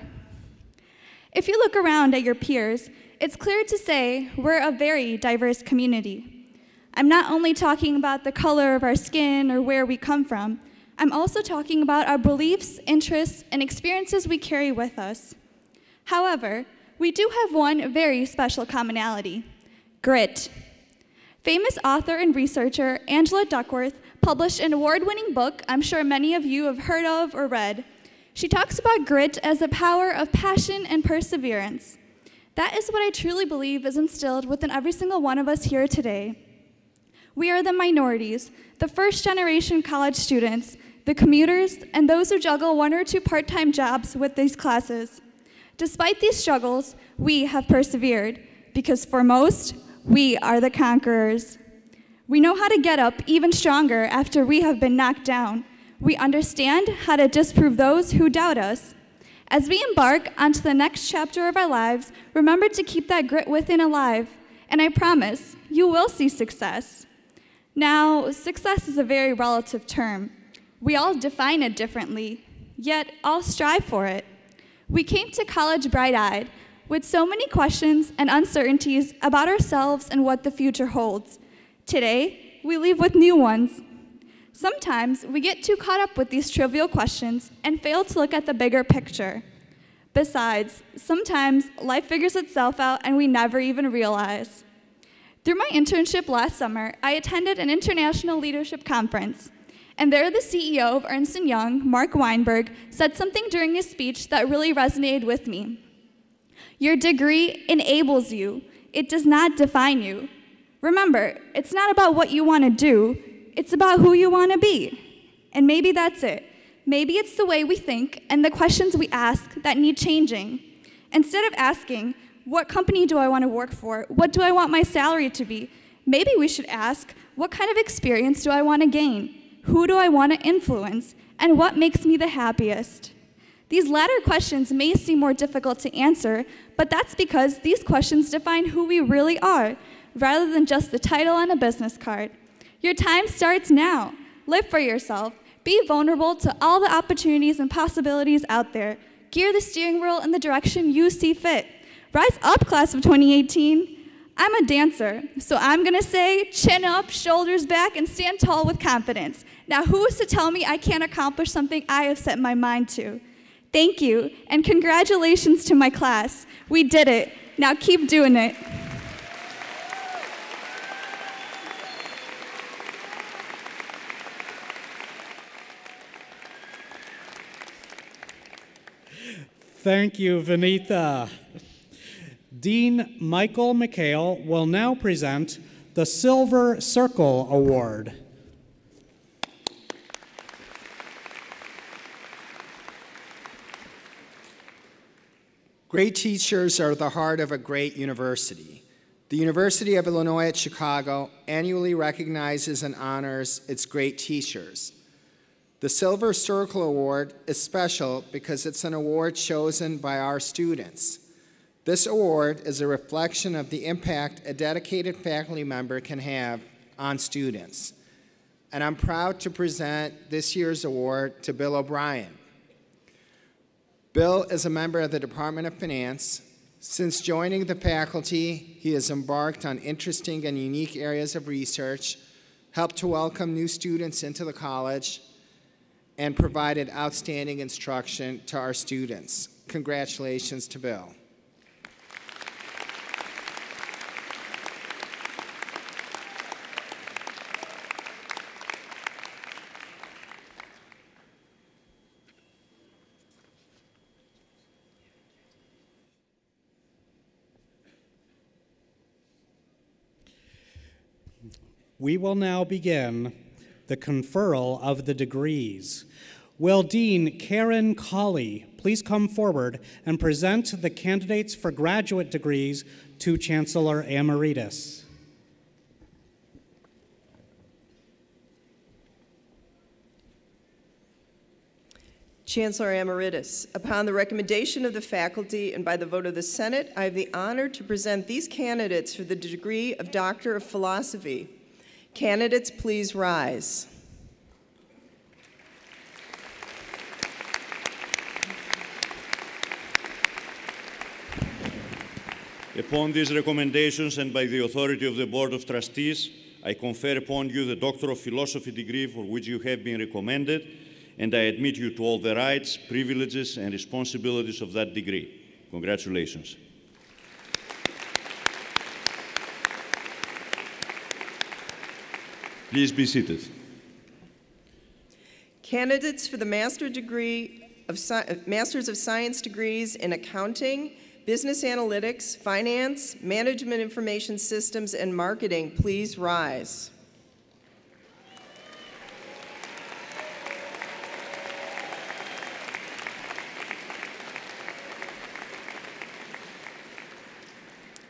S8: If you look around at your peers, it's clear to say we're a very diverse community. I'm not only talking about the color of our skin or where we come from, I'm also talking about our beliefs, interests, and experiences we carry with us. However, we do have one very special commonality: grit. Famous author and researcher Angela Duckworth published an award-winning book I'm sure many of you have heard of or read. She talks about grit as the power of passion and perseverance. That is what I truly believe is instilled within every single one of us here today. We are the minorities, the first-generation college students, the commuters, and those who juggle 1 or 2 part-time jobs with these classes. Despite these struggles, we have persevered, because for most, we are the conquerors. We know how to get up even stronger after we have been knocked down. We understand how to disprove those who doubt us. As we embark onto the next chapter of our lives, remember to keep that grit within alive, and I promise you will see success. Now, success is a very relative term. We all define it differently, yet all strive for it. We came to college bright-eyed, with so many questions and uncertainties about ourselves and what the future holds. Today, we leave with new ones. Sometimes we get too caught up with these trivial questions and fail to look at the bigger picture. Besides, sometimes life figures itself out and we never even realize. Through my internship last summer, I attended an international leadership conference, and there the CEO of Ernst & Young, Mark Weinberg, said something during his speech that really resonated with me. Your degree enables you. It does not define you. Remember, it's not about what you want to do, it's about who you want to be. And maybe that's it. Maybe it's the way we think and the questions we ask that need changing. Instead of asking, what company do I want to work for? What do I want my salary to be? Maybe we should ask, what kind of experience do I want to gain? Who do I want to influence? And what makes me the happiest? These latter questions may seem more difficult to answer, but that's because these questions define who we really are, rather than just the title on a business card. Your time starts now. Live for yourself. Be vulnerable to all the opportunities and possibilities out there. Gear the steering wheel in the direction you see fit. Rise up, class of 2018. I'm a dancer, so I'm gonna say chin up, shoulders back, and stand tall with confidence. Now, who is to tell me I can't accomplish something I have set my mind to? Thank you, and congratulations to my class. We did it. Now keep doing it.
S1: Thank you, Vinitha. Dean Michael McHale will now present the Silver Circle Award.
S3: Great teachers are the heart of a great university. The University of Illinois at Chicago annually recognizes and honors its great teachers. The Silver Circle Award is special because it's an award chosen by our students. This award is a reflection of the impact a dedicated faculty member can have on students. And I'm proud to present this year's award to Bill O'Brien. Bill is a member of the Department of Finance, Since joining the faculty, he has embarked on interesting and unique areas of research, helped to welcome new students into the college, and provided outstanding instruction to our students. Congratulations to Bill.
S1: We will now begin the conferral of the degrees. Will Dean Karen Colley please come forward and present the candidates for graduate degrees to Chancellor Emeritus?
S9: Chancellor Emeritus, upon the recommendation of the faculty and by the vote of the Senate, I have the honor to present these candidates for the degree of Doctor of Philosophy. Candidates, please rise.
S5: Upon these recommendations and by the authority of the Board of Trustees, I confer upon you the Doctor of Philosophy degree for which you have been recommended, and I admit you to all the rights, privileges, and responsibilities of that degree. Congratulations. Please be seated.
S9: Candidates for the Master's of Science degrees in Accounting, Business Analytics, Finance, Management Information Systems, and Marketing, please rise.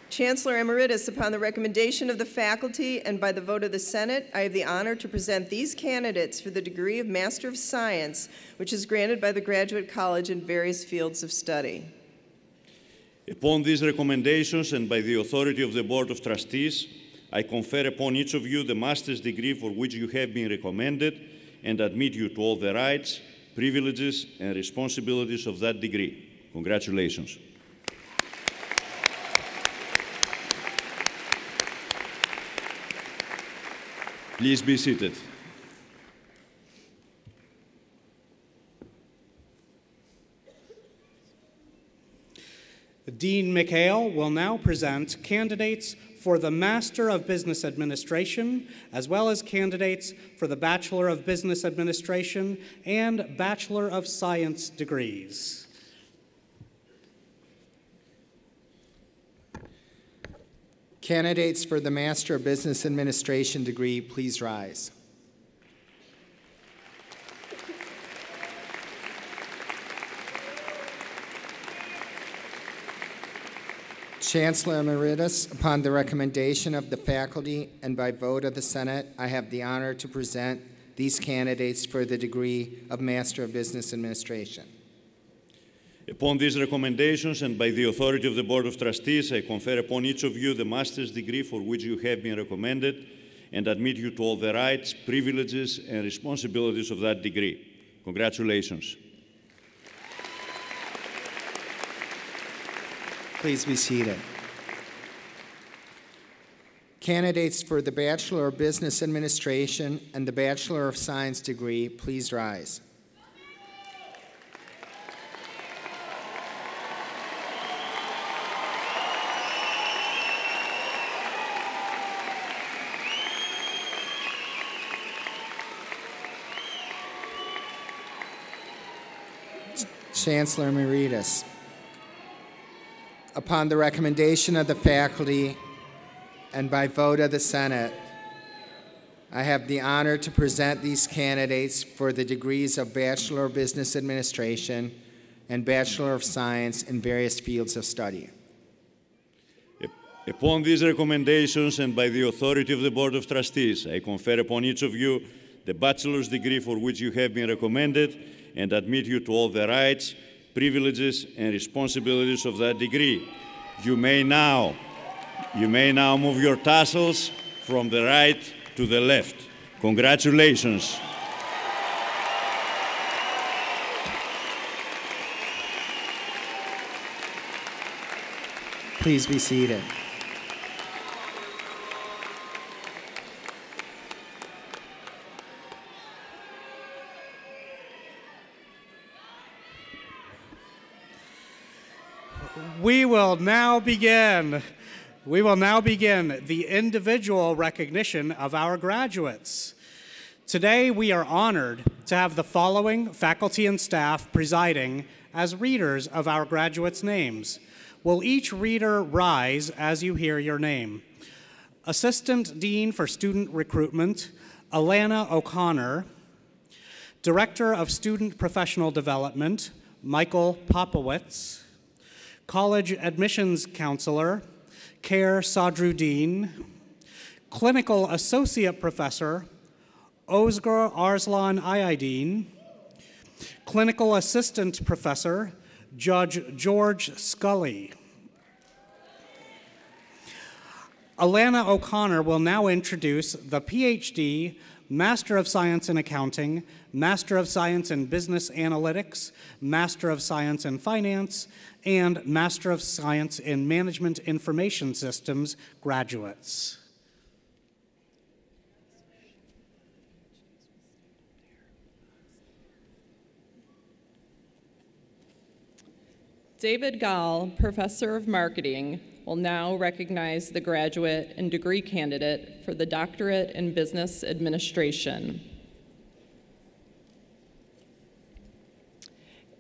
S9: Chancellor Emeritus, upon the recommendation of the faculty and by the vote of the Senate, I have the honor to present these candidates for the degree of Master of Science, which is granted by the Graduate College in various fields of study.
S5: Upon these recommendations and by the authority of the Board of Trustees, I confer upon each of you the master's degree for which you have been recommended and admit you to all the rights, privileges, and responsibilities of that degree. Congratulations. Please be seated.
S1: Dean McHale will now present candidates for the Master of Business Administration, as well as candidates for the Bachelor of Business Administration and Bachelor of Science degrees.
S3: Candidates for the Master of Business Administration degree, please rise. Chancellor Emeritus, upon the recommendation of the faculty and by vote of the Senate, I have the honor to present these candidates for the degree of Master of Business Administration.
S5: Upon these recommendations and by the authority of the Board of Trustees, I confer upon each of you the master's degree for which you have been recommended and admit you to all the rights, privileges, and responsibilities of that degree. Congratulations.
S3: Please be seated. Candidates for the Bachelor of Business Administration and the Bachelor of Science degree, please rise. Chancellor Emeritus, upon the recommendation of the faculty and by vote of the Senate, I have the honor to present these candidates for the degrees of Bachelor of Business Administration and Bachelor of Science in various fields of study.
S5: Upon these recommendations and by the authority of the Board of Trustees, I confer upon each of you the bachelor's degree for which you have been recommended and admit you to all the rights, privileges, and responsibilities of that degree. You may now move your tassels from the right to the left. Congratulations.
S3: Please be seated.
S1: We will now begin the individual recognition of our graduates. Today, we are honored to have the following faculty and staff presiding as readers of our graduates' names. Will each reader rise as you hear your name? Assistant Dean for Student Recruitment, Alana O'Connor. Director of Student Professional Development, Michael Popowitz. College Admissions Counselor, Care Sadruddin. Clinical Associate Professor, Ozgur Arslan Ayadin. Clinical Assistant Professor, Judge George Scully. Alana O'Connor will now introduce the PhD, Master of Science in Accounting, Master of Science in Business Analytics, Master of Science in Finance, and Master of Science in Management Information Systems graduates.
S10: David Gall, Professor of Marketing, will now recognize the graduate and degree candidate for the Doctorate in Business Administration.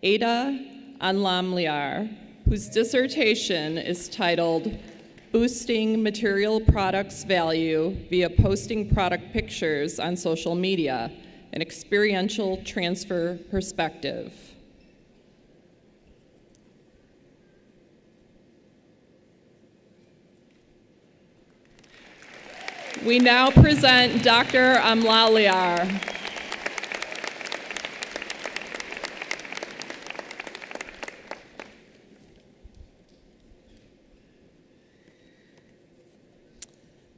S10: Ada Anlamliar, whose dissertation is titled Boosting Material Products Value via Posting Product Pictures on Social Media, an Experiential Transfer Perspective. We now present Dr. Amlaliar.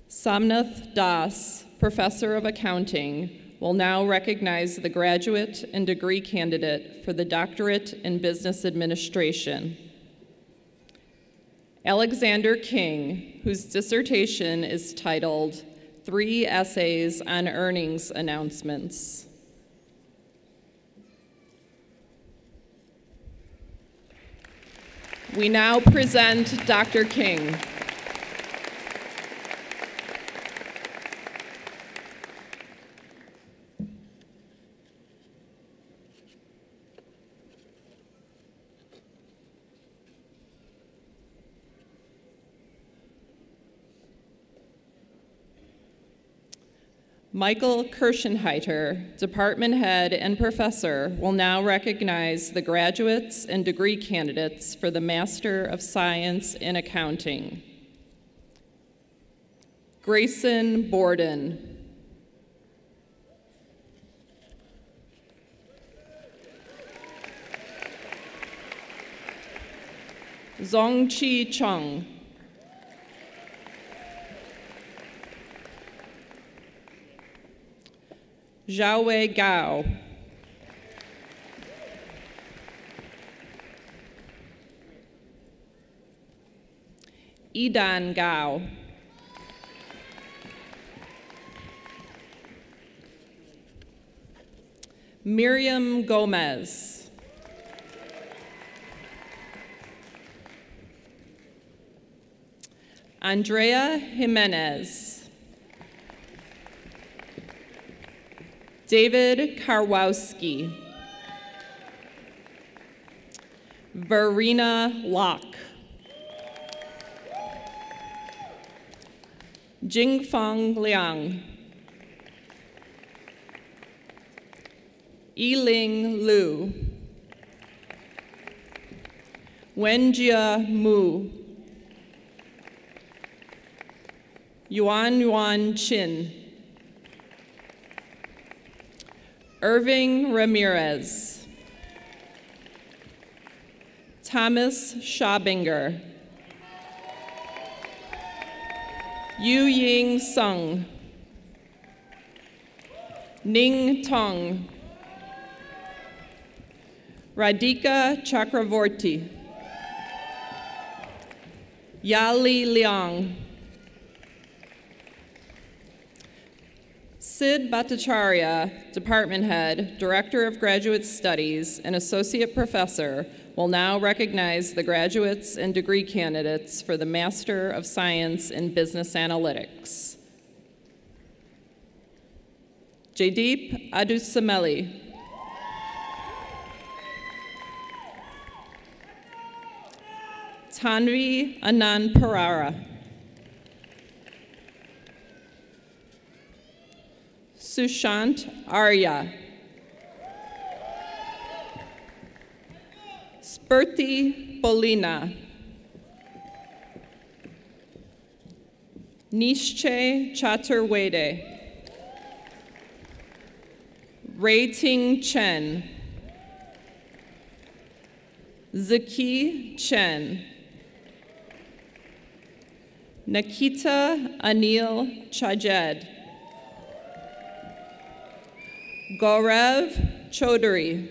S10: Samnath Das, Professor of Accounting, will now recognize the graduate and degree candidate for the Doctorate in Business Administration. Alexander King, whose dissertation is titled 3 Essays on Earnings Announcements. We now present Dr. King. Michael Kirschenheiter, Department Head and Professor, will now recognize the graduates and degree candidates for the Master of Science in Accounting. Grayson Borden. Zongqi Chung. Xiaowei Gao. Idan Gao. Miriam Gomez. Andrea Jimenez. David Karwowski. Verena Locke. Jingfeng Liang. Yiling Liu. Wenjia Mu. Yuan Chin. Irving Ramirez. Thomas Schabinger. Yu Ying Sung. Ning Tong. Radhika Chakravorty. Yali Leong. Sid Bhattacharya, Department Head, Director of Graduate Studies, and Associate Professor, will now recognize the graduates and degree candidates for the Master of Science in Business Analytics. Jaydeep Adusameli. Tanvi Anand Parara. Sushant Arya. Spurti Bolina. Nishche Chaturvedi. Rating Chen. Zaki Chen. Nikita Anil Chajed. Gaurav Chaudhary.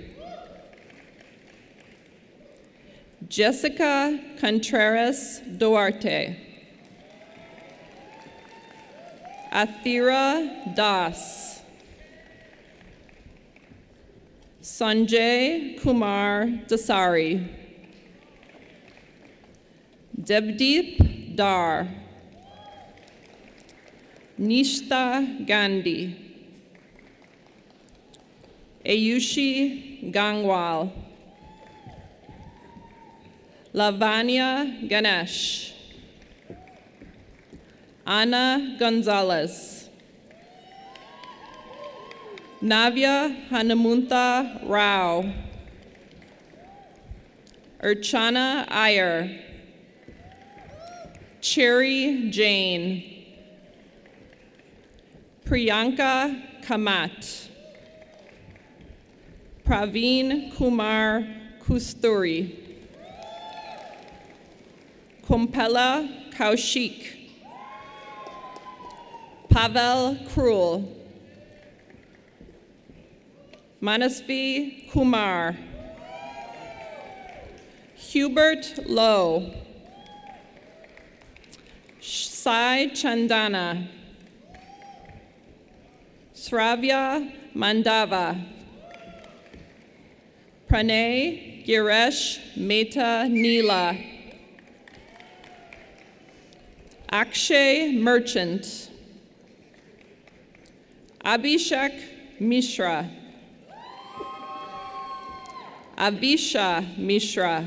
S10: Jessica Contreras Duarte. Athira Das. Sanjay Kumar Dasari. Devdeep Dar. Nishta Gandhi. Ayushi Gangwal. Lavanya Ganesh. Ana Gonzalez. Navya Hanumunta Rao. Urchana Iyer. Cherry Jane. Priyanka Kamat. Praveen Kumar Kusturi. Kumpela Kaushik. Pavel Krul. Manasvi Kumar. Hubert Lowe. Sai Chandana. Sravya Mandava. Pranay Giresh Mehta Neela. Akshay Merchant. Abhishek Mishra. Avisha Mishra.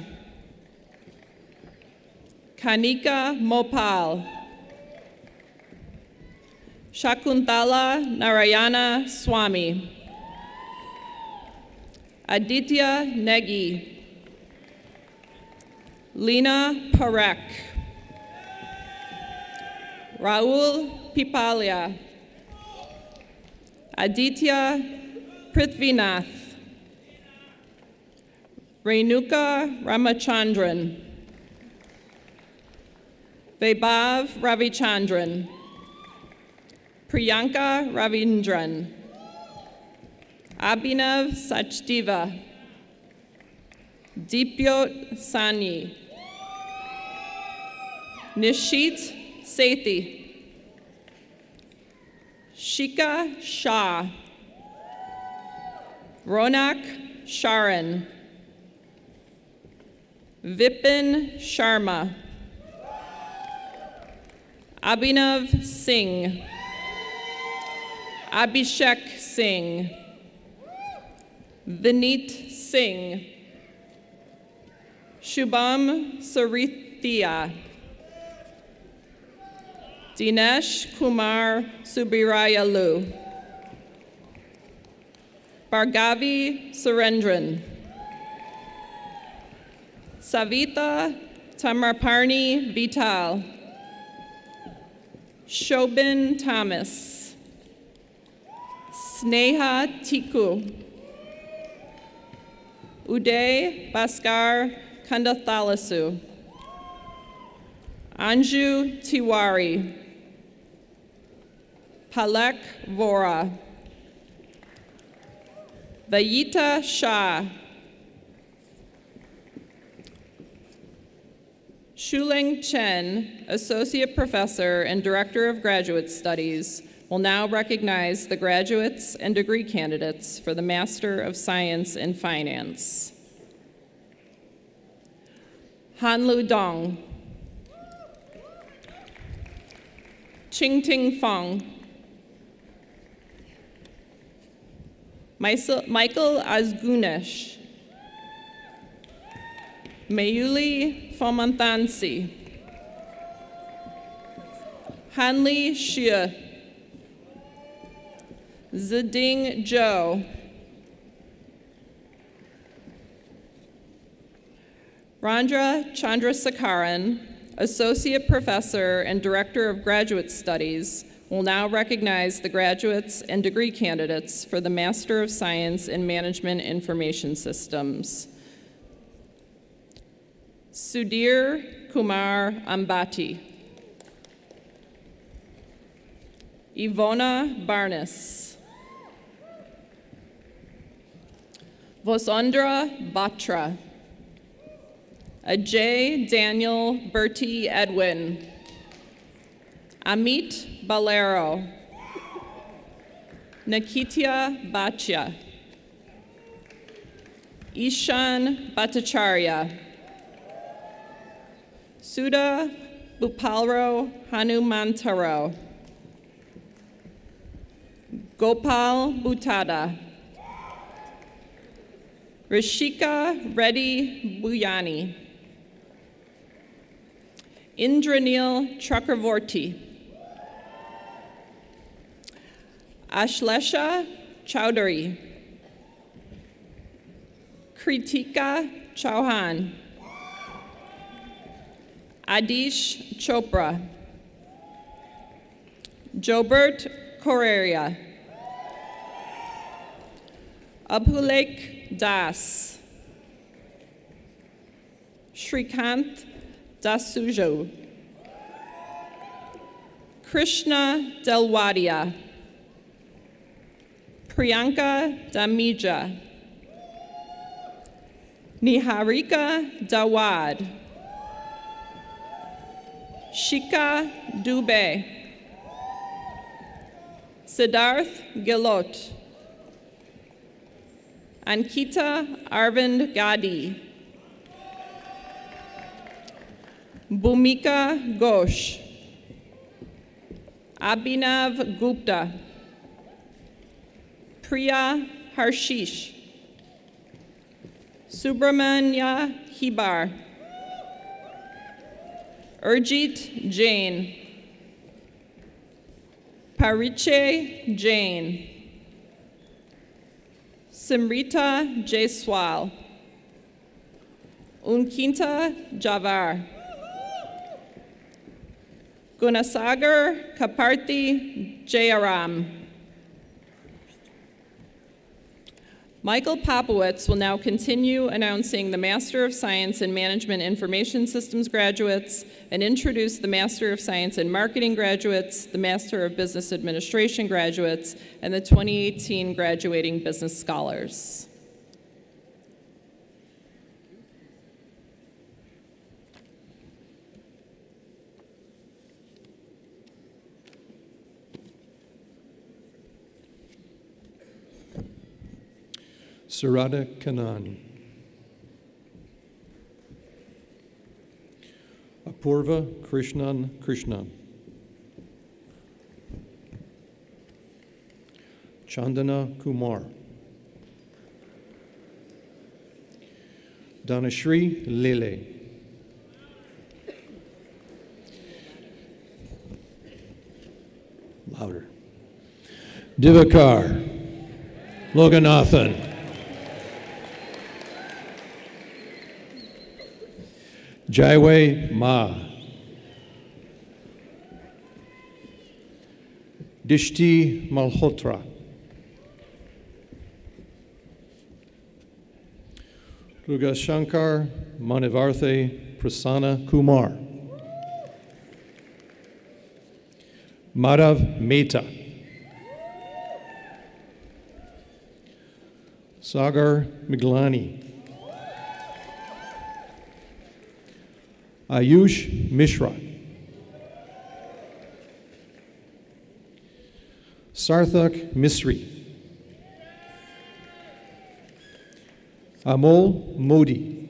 S10: Kanika Mopal. Shakuntala Narayana Swami. Aditya Negi. Lena Parekh. Raul Pipalia. Aditya Prithvinath. Renuka Ramachandran. Vaibhav Ravichandran. Priyanka Ravindran. Abhinav Sachdeva. Deepyot Sani. Nishit Sethi. Shika Shah. Ronak Sharan. Vipin Sharma. Abhinav Singh. Abhishek Singh. Vineet Singh. Shubham Sarithia. Dinesh Kumar Subirayalu. Bhargavi Surendran. Savita Tamarparni Vital. Shobin Thomas. Sneha Tiku. Uday Bhaskar Kandathalasu. Anju Tiwari. Palek Vora. Vayita Shah. Shuling Chen, Associate Professor and Director of Graduate Studies, will now recognize the graduates and degree candidates for the Master of Science in Finance. Hanlu Dong, Qingting Feng, Michael Asgunesh, Mayuli Fomantansi, Hanli Xie, Ziding Zhou, Randra Chandrasekaran, Associate Professor and Director of Graduate Studies, will now recognize the graduates and degree candidates for the Master of Science in Management Information Systems. Sudhir Kumar Ambati, Ivona Barnes, Vosandra Batra, Ajay Daniel Bertie Edwin, Amit Balero, Nikitya Bhatia, Ishan Bhattacharya, Sudha Bupalro Hanumantaro, Gopal Buttada, Rishika Reddy Buyani, Indranil Chakravorty, Ashlesha Chowdhury, Kritika Chauhan, Adish Chopra, Jobert Correria, Abhulek Das, Shrikant Dasujo, Krishna Delwadia, Priyanka Damija, Niharika Dawad, Shika Dubey, Siddharth Gilot, Ankita Arvind Gadi, Bhumika Ghosh, Abhinav Gupta, Priya Harshish, Subramanya Hibar, Urjit Jain, Pariche Jain, Simrita Jaiswal, Unkinta Javar, Gunasagar Kaparthi Jayaram. Michael Popowitz will now continue announcing the Master of Science in Management Information Systems graduates and introduce the Master of Science in Marketing graduates, the Master of Business Administration graduates, and the 2018 graduating business scholars.
S11: Sarada Kanan, Apurva Krishnan, Chandana Kumar, Dhanashri Lele, louder, Divakar Loganathan, Jaiwei Ma, Dishti Malhotra, Rugashankar Manivarthe Prasanna Kumar, Madhav Mehta, Sagar Miglani, Ayush Mishra. Sarthak Misri. Amol Modi.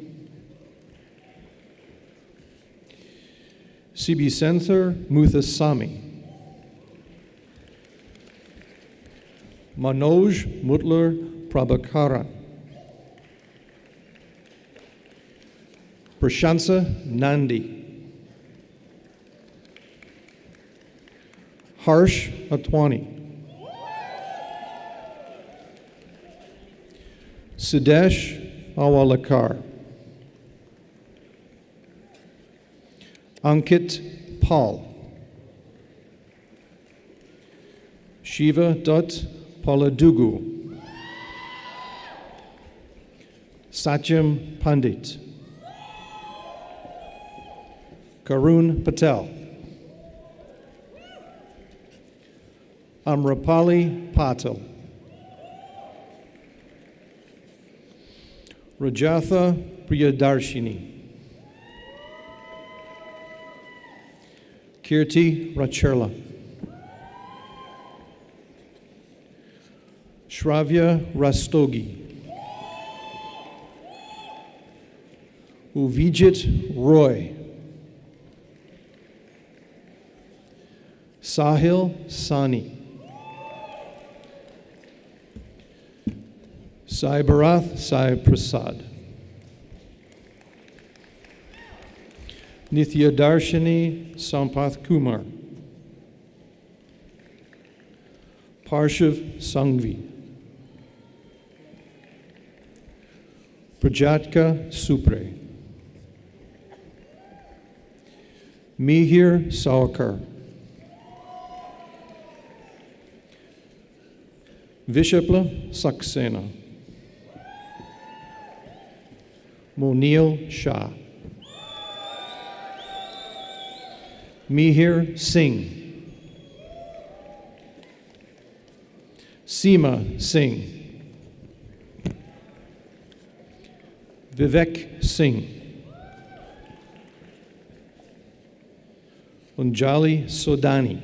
S11: Sibisenthar Muthasamy. Manoj Mutlar Prabhakaran. Prashansa Nandi. Harsh Atwani. Sudesh Awalakar. Ankit Paul. Shiva Dutt Paladugu. Satyam Pandit. Karun Patel. Amrapali Patil. Rajatha Priyadarshini. Kirti Racherla. Shravya Rastogi. Uvijit Roy. Sahil Sani. Sai Bharath Sai Prasad. Nithya Darshini Sampath Kumar. Parshiv Sangvi. Prajatka Supre. Mihir Sawakar. Vishapla Saxena. Monil Shah. Mihir Singh. Seema Singh. Vivek Singh. Unjali Sodani.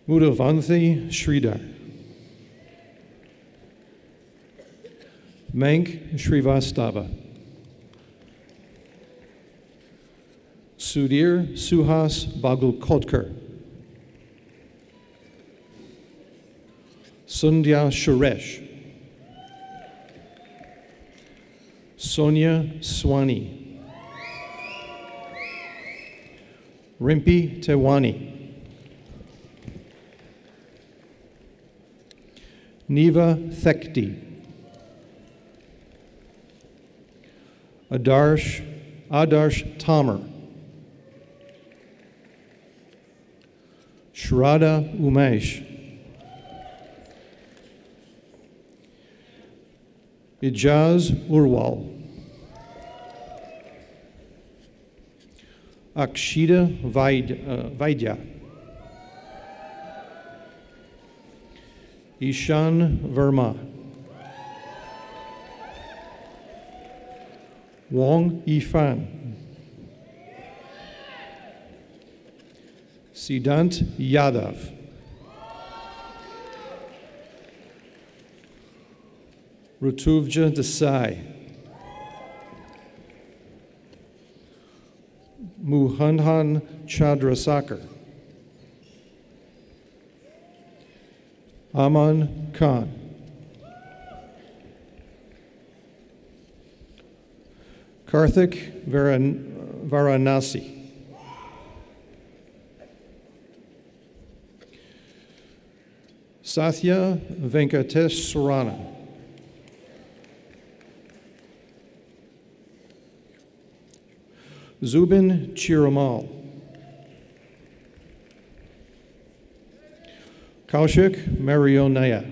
S11: Mudavanthi Sridhar. Mank Srivastava. Sudhir Suhas Bagulkotkar. Sundhya Suresh. Sonia Swani. Rimpi Tewani. Neva Thekti. Adarsh Tomer. Shraddha Umesh. Ijaz Urwal. Akshita Vaidya. Ishan Verma. Wong Yifan. Siddhant Yadav. Rutuvja Desai. Muhanhan Chadrasakar. Aman Khan. Karthik Varanasi. Sathya Venkateswarana. Zubin Chiramal. Kaushik Marionaya.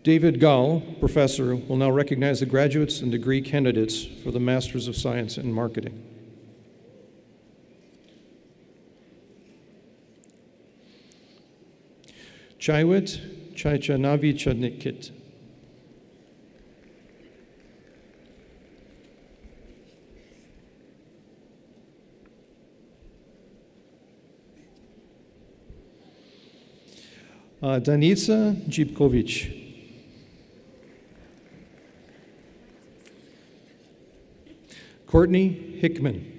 S11: David Gall, professor, will now recognize the graduates and degree candidates for the Masters of Science in Marketing. Chaiwit Chaichanavichanikit. Danica Jipkovic. Courtney Hickman.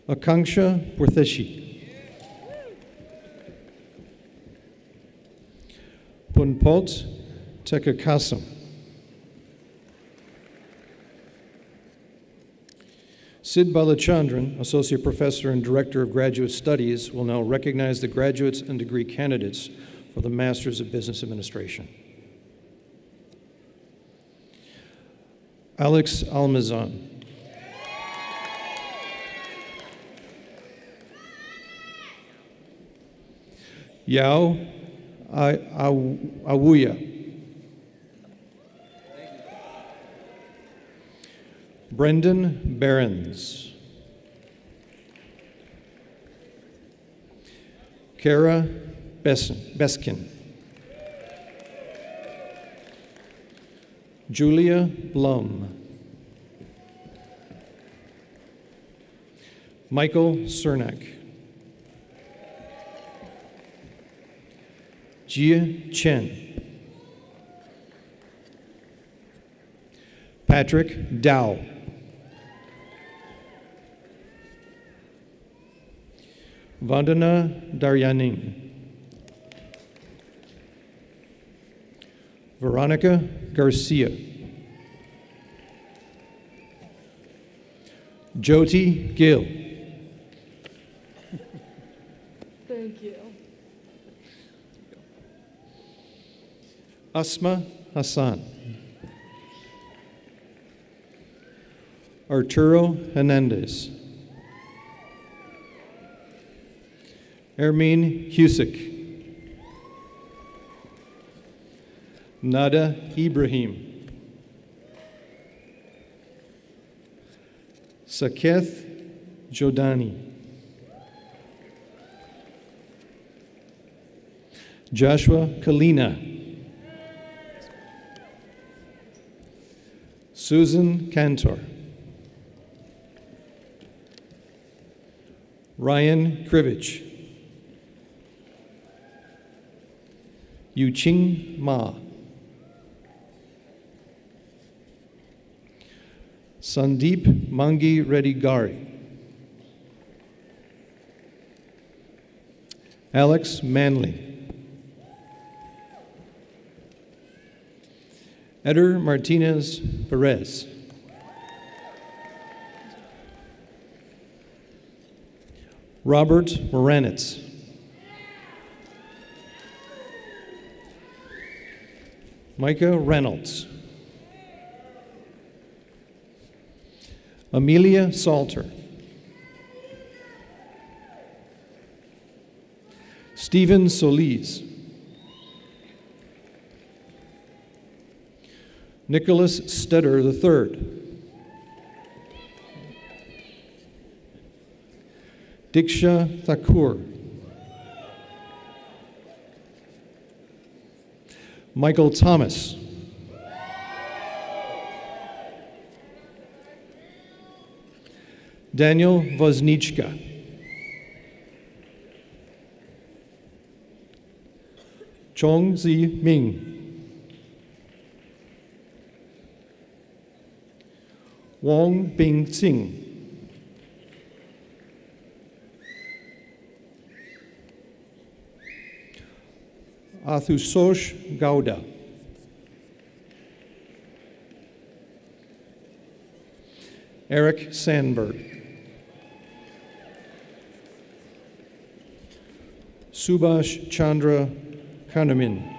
S11: Akanksha Portheshi. Punpot Tekakasam. Sid Balachandran, Associate Professor and Director of Graduate Studies, will now recognize the graduates and degree candidates for the Masters of Business Administration. Alex Almazan. Yao Awuya. Brendan Behrens. Kara Beskin. Julia Blum. Michael Cernak. Jia Chen. Patrick Dow. Vandana Daryanin. Veronica Garcia. Jyoti Gill.
S2: Thank you.
S11: Asma Hassan. Arturo Hernandez. Ermine Husick. Nada Ibrahim. Saketh Jodani. Joshua Kalina. Susan Cantor. Ryan Krivich. Yuching Ma. Sandeep Mangi Reddy Gari. Alex Manley. Eder Martinez Perez. Robert Moranitz. Micah Reynolds. Amelia Salter. Stephen Solis. Nicholas Stetter III. Diksha Thakur. Michael Thomas. Daniel Wozniczka. Chong Zi Ming. Wong Bing Tsing. Athusosh Gauda. Eric Sandberg. Subhash Chandra Kanamin.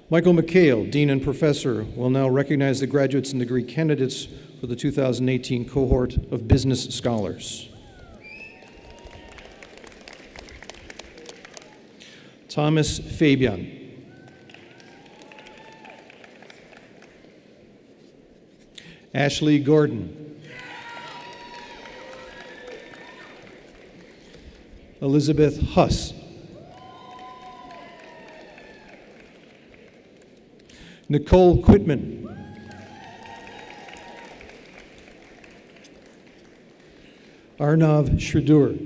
S11: Michael McHale, Dean and Professor, will now recognize the graduates and degree candidates for the 2018 cohort of Business Scholars. Thomas Fabian. Ashley Gordon. Elizabeth Huss. Nicole Quitman. Arnav Shridur.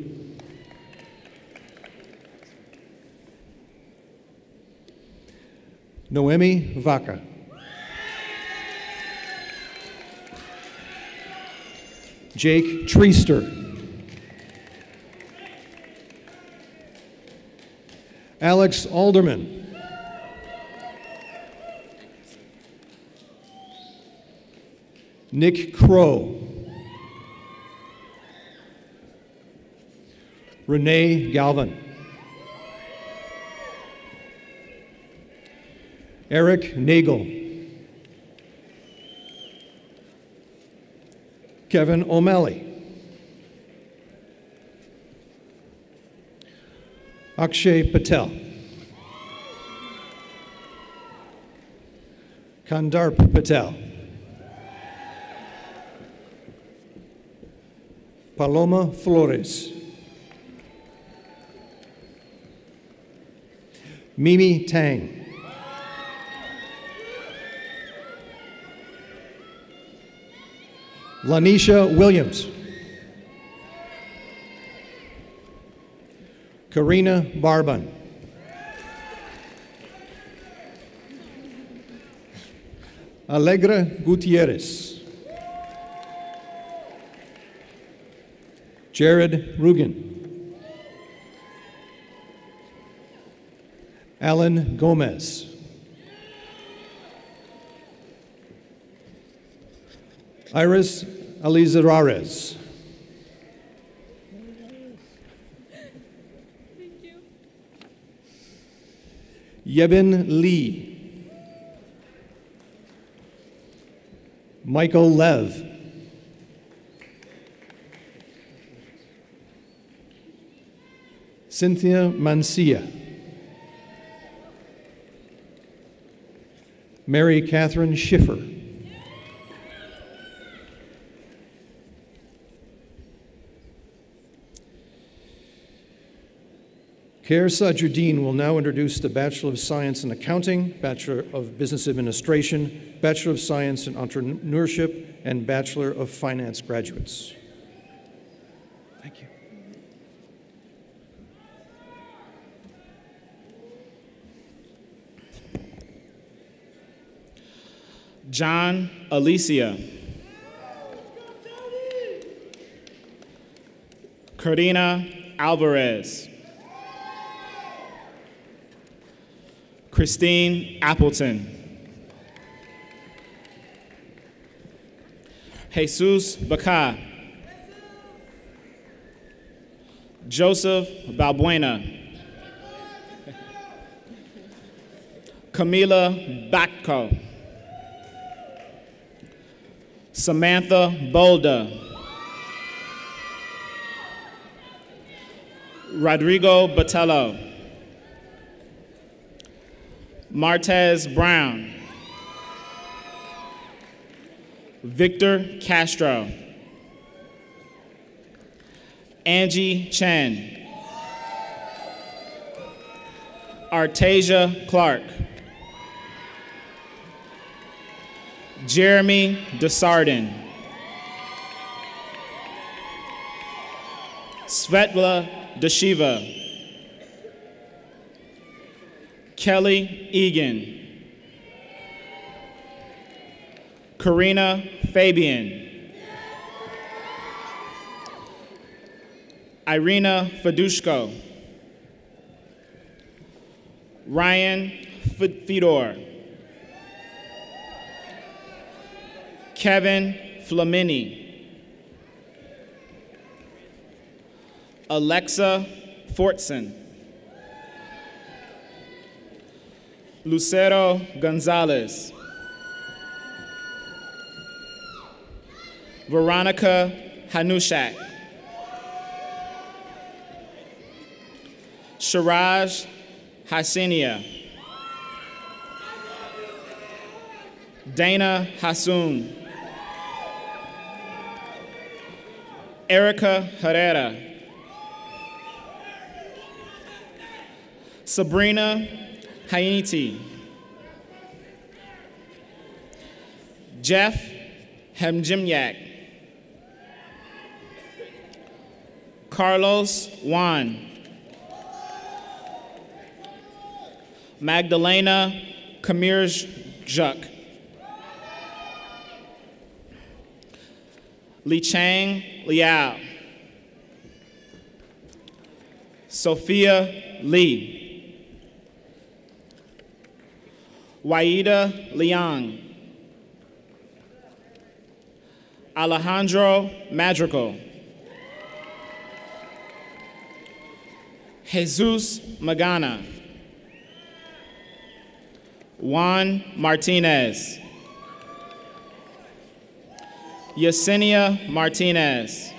S11: Noemi Vaca. Jake Treester. Alex Alderman. Nick Crow. Renee Galvin. Eric Nagel. Kevin O'Malley. Akshay Patel. Kandarp Patel. Paloma Flores. Mimi Tang. Lanisha Williams. Karina Barban. Allegra Gutierrez. Jared Rugen. Alan Gomez. Iris Alizararez. Yebin Lee. Michael Lev. Cynthia Mancia. Mary Catherine Schiffer. Khair Sajudeen will now introduce the Bachelor of Science in Accounting, Bachelor of Business Administration, Bachelor of Science in Entrepreneurship, and Bachelor of Finance graduates. Thank you.
S12: John Alicia. Karina Alvarez. Christine Appleton. Jesus Baca. Joseph Balbuena. Camila Bacco. Samantha Bolda. Rodrigo Botello. Martez Brown. Victor Castro. Angie Chen. Artasia Clark. Jeremy Desardin. Svetla Deshiva. Kelly Egan. Karina Fabian. Irina Fedushko. Ryan Fedor. Kevin Flamini. Alexa Fortson. Lucero Gonzalez. Veronica Hanushak. Sharaj Hassania. Dana Hassoun. Erica Herrera. Sabrina Hainiti. Jeff Hemjimyak. Carlos Juan. Magdalena Kamirjuk. Li Chang Liao. Sophia Lee. Waida Liang. Alejandro Madrigal. Jesus Magana. Juan Martinez. Yesenia Martinez.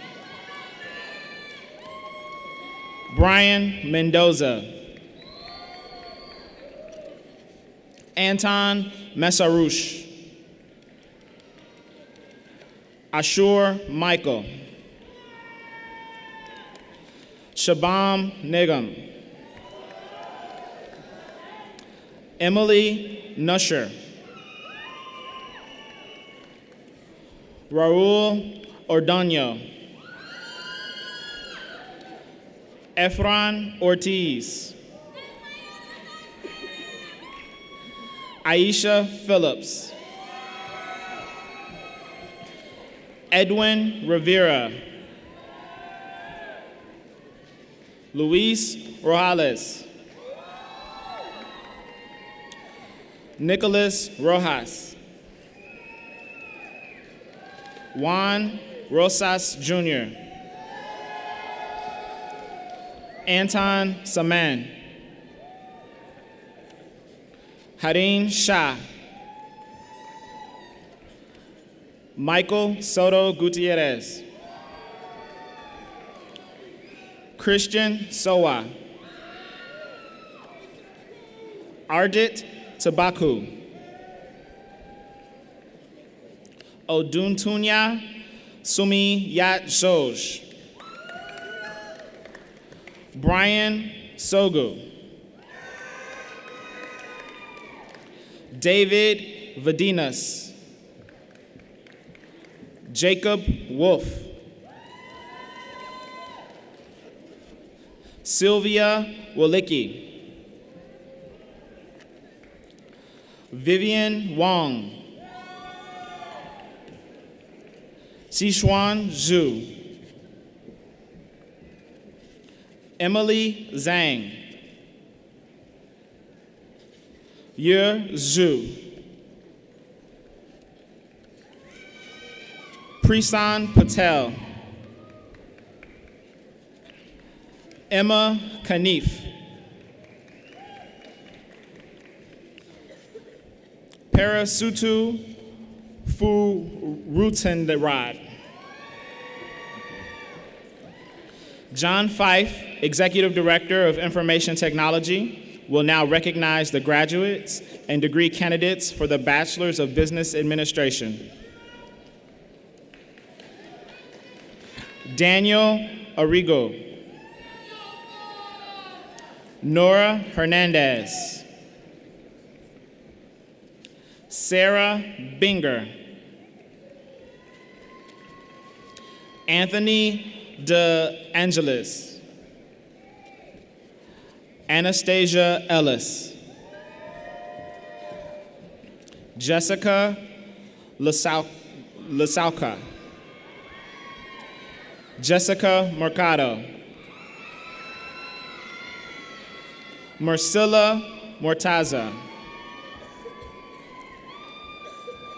S12: Brian Mendoza. Anton Messarouche. Ashur Michael. Shabam Nigam. Emily Nusher. Raul Ordonio. Efron Ortiz. Aisha Phillips. Edwin Rivera. Luis Rojales. Nicholas Rojas. Juan Rosas Jr. Anton Saman. Harin Shah. Michael Soto Gutierrez. Christian Sowa. Ardit Tabaku. Oduntunya Sumi Yat Zoj. Brian Sogu. David Vadinas. Jacob Wolf. Sylvia Walicki. Vivian Wong. Sichuan Zhu. Emily Zhang. Yer Zhu. Prisan Patel. Emma Kanif. Parasutu Fu Rutenderad. John Fife, Executive Director of Information Technology, will now recognize the graduates and degree candidates for the Bachelor's of Business Administration. Daniel Arrigo. Nora Hernandez. Sarah Binger. Anthony De Angelis. Anastasia Ellis. Jessica Lasauka. Jessica Mercado. Marcilla Mortaza.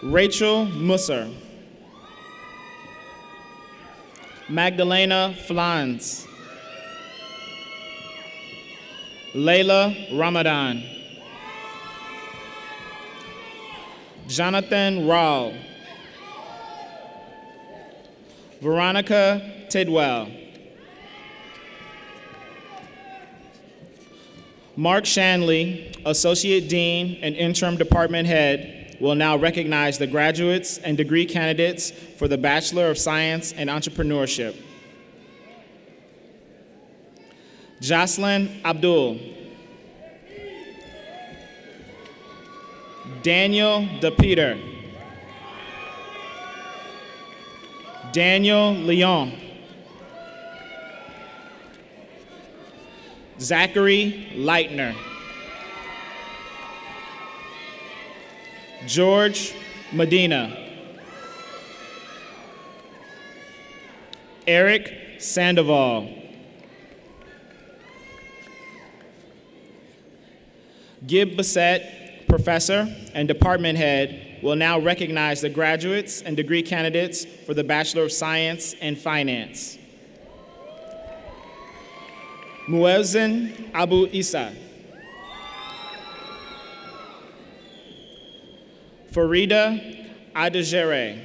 S12: Rachel Musser. Magdalena Flans. Layla Ramadan. Jonathan Rawl. Veronica Tidwell. Mark Shanley, Associate Dean and Interim Department Head, will now recognize the graduates and degree candidates for the Bachelor of Science in Entrepreneurship. Jocelyn Abdul. Daniel DePeter. Daniel Leon. Zachary Leitner. George Medina. Eric Sandoval. Gib Bassett, professor and department head, will now recognize the graduates and degree candidates for the Bachelor of Science in Finance. Muezzin Abu Isa. Farida Adejere.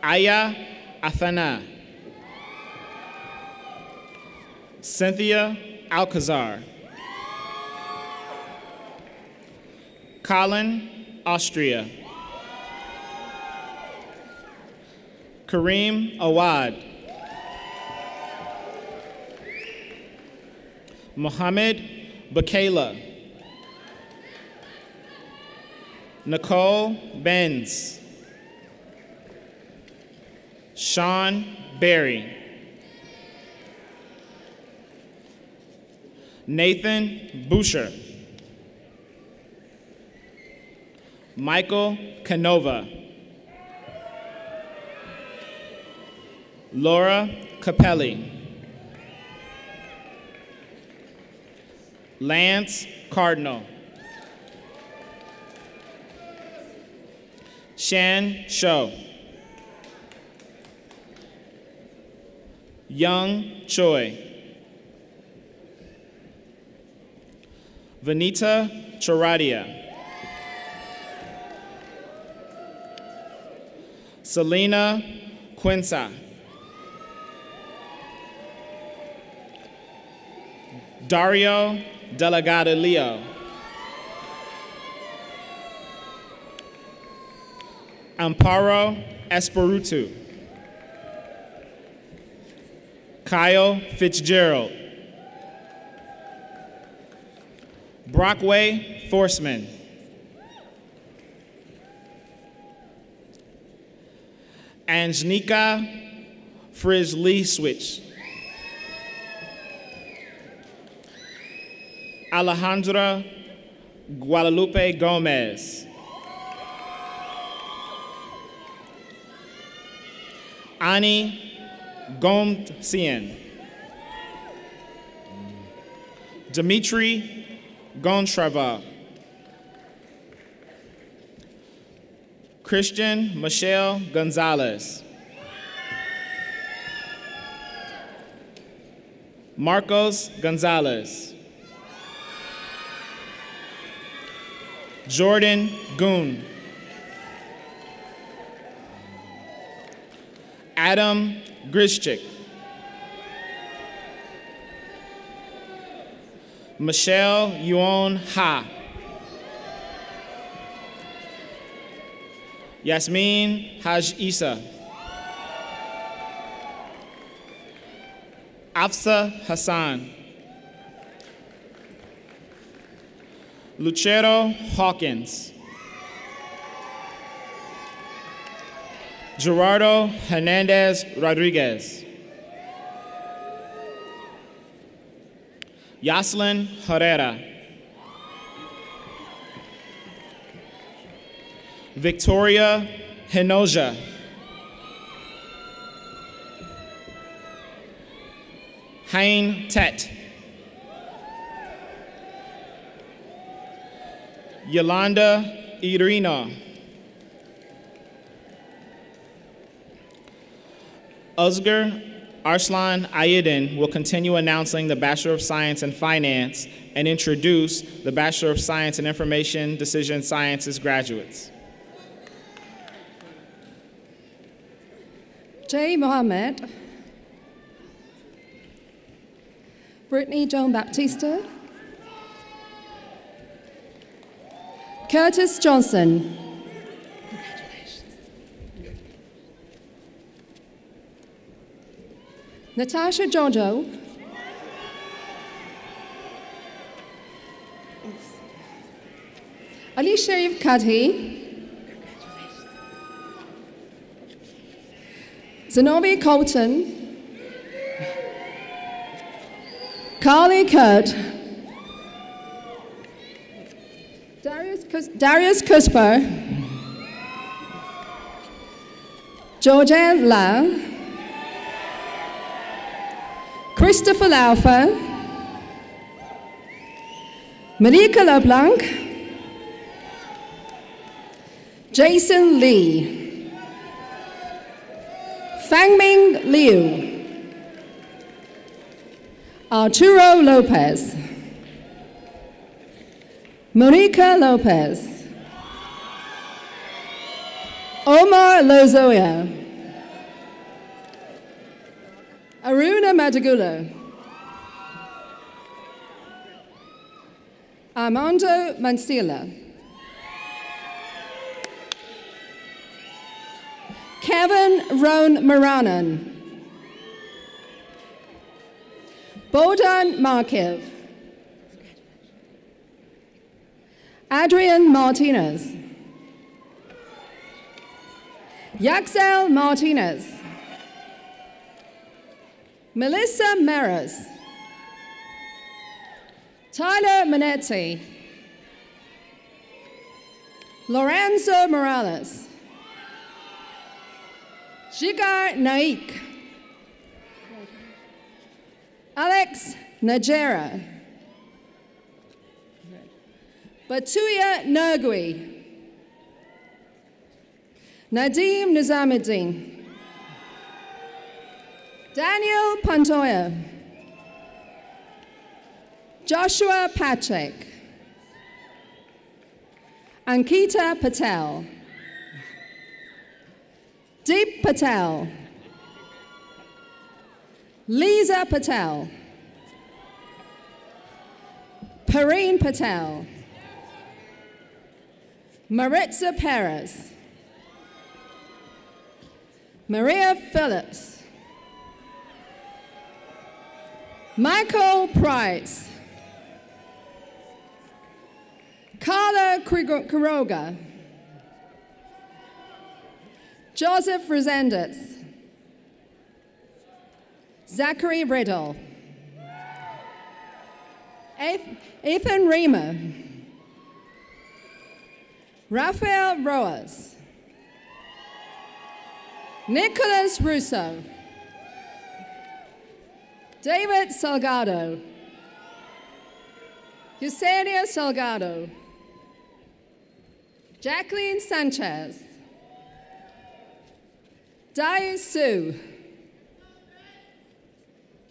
S12: Aya Athana. Cynthia Alcazar. Colin Austria. Kareem Awad. Mohammed Bakela. Nicole Benz. Sean Berry. Nathan Boucher. Michael Canova. Laura Capelli. Lance Cardinal. Shan Shou. Young Choi. Vanita Charadia. Selena Quinza. Dario Delegado Leo. Amparo Espiritu. Kyle Fitzgerald. Brockway Forsman. Anjnika Frizzly Switch. Alejandra Guadalupe Gomez. Ani Gomtsian. Dimitri Gontrava. Christian Michelle Gonzalez. Marcos Gonzalez. Jordan Goon. Adam Grischik. Michelle Yuon Ha. Yasmin Haj Isa. Afsa Hassan. Lucero Hawkins. Gerardo Hernandez Rodriguez. Yaslin Herrera. Victoria Hinoja. Hein Tet. Yolanda Irina. Uzgur Arslan Ayedin will continue announcing the Bachelor of Science in Finance and introduce the Bachelor of Science in Information Decision Sciences graduates.
S2: Jay Mohammed. Brittany Joan Baptista. Curtis Johnson. Natasha Jojo. Ali Sharif Kadhi. Zenobi Colton. Carly Kurt. Darius Cusper. Georgianne La. Christopher Laufer. Marika LeBlanc. Jason Lee. Fangming Liu. Arturo Lopez. Monica Lopez. Omar Lozoya. Aruna Madagula. Armando Mancilla. Kevin Roan Maranan. Bodan Markiv. Adrian Martinez. Yaxel Martinez. Melissa Maris. Tyler Manetti. Lorenzo Morales. Jigar Naik. Alex Najera. Batuya Nurgui. Nadim Nizamuddin. Daniel Pantoya. Joshua Patrick. Ankita Patel. Deep Patel. Lisa Patel. Pareen Patel. Maritza Perez. Maria Phillips. Michael Price. Carla Quiroga. Joseph Resendez. Zachary Riddle. Ethan Reamer. Rafael Roas. Nicholas Russo. David Salgado. Yesenia Salgado. Jacqueline Sanchez. Dai Su.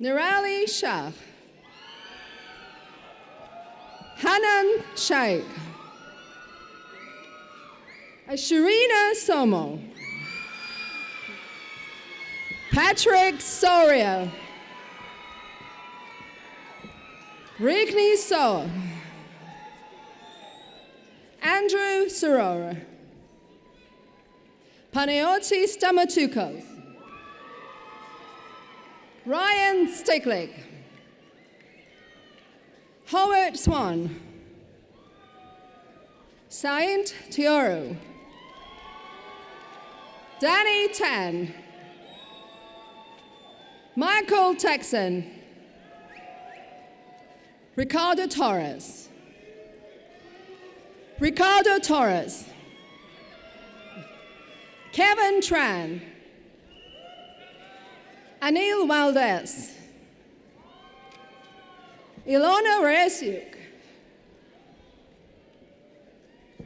S2: Nirali Shah. Hanan Shaikh. Shirina Somo. Patrick Soria. Rigni Soa. Andrew Sorora. Panayotis Stamatukos. Ryan Sticklick. Howard Swan. Saint Tioro. Danny Tan. Michael Texan. Ricardo Torres. Ricardo Torres. Kevin Tran. Anil Valdez. Ilona Resiuk.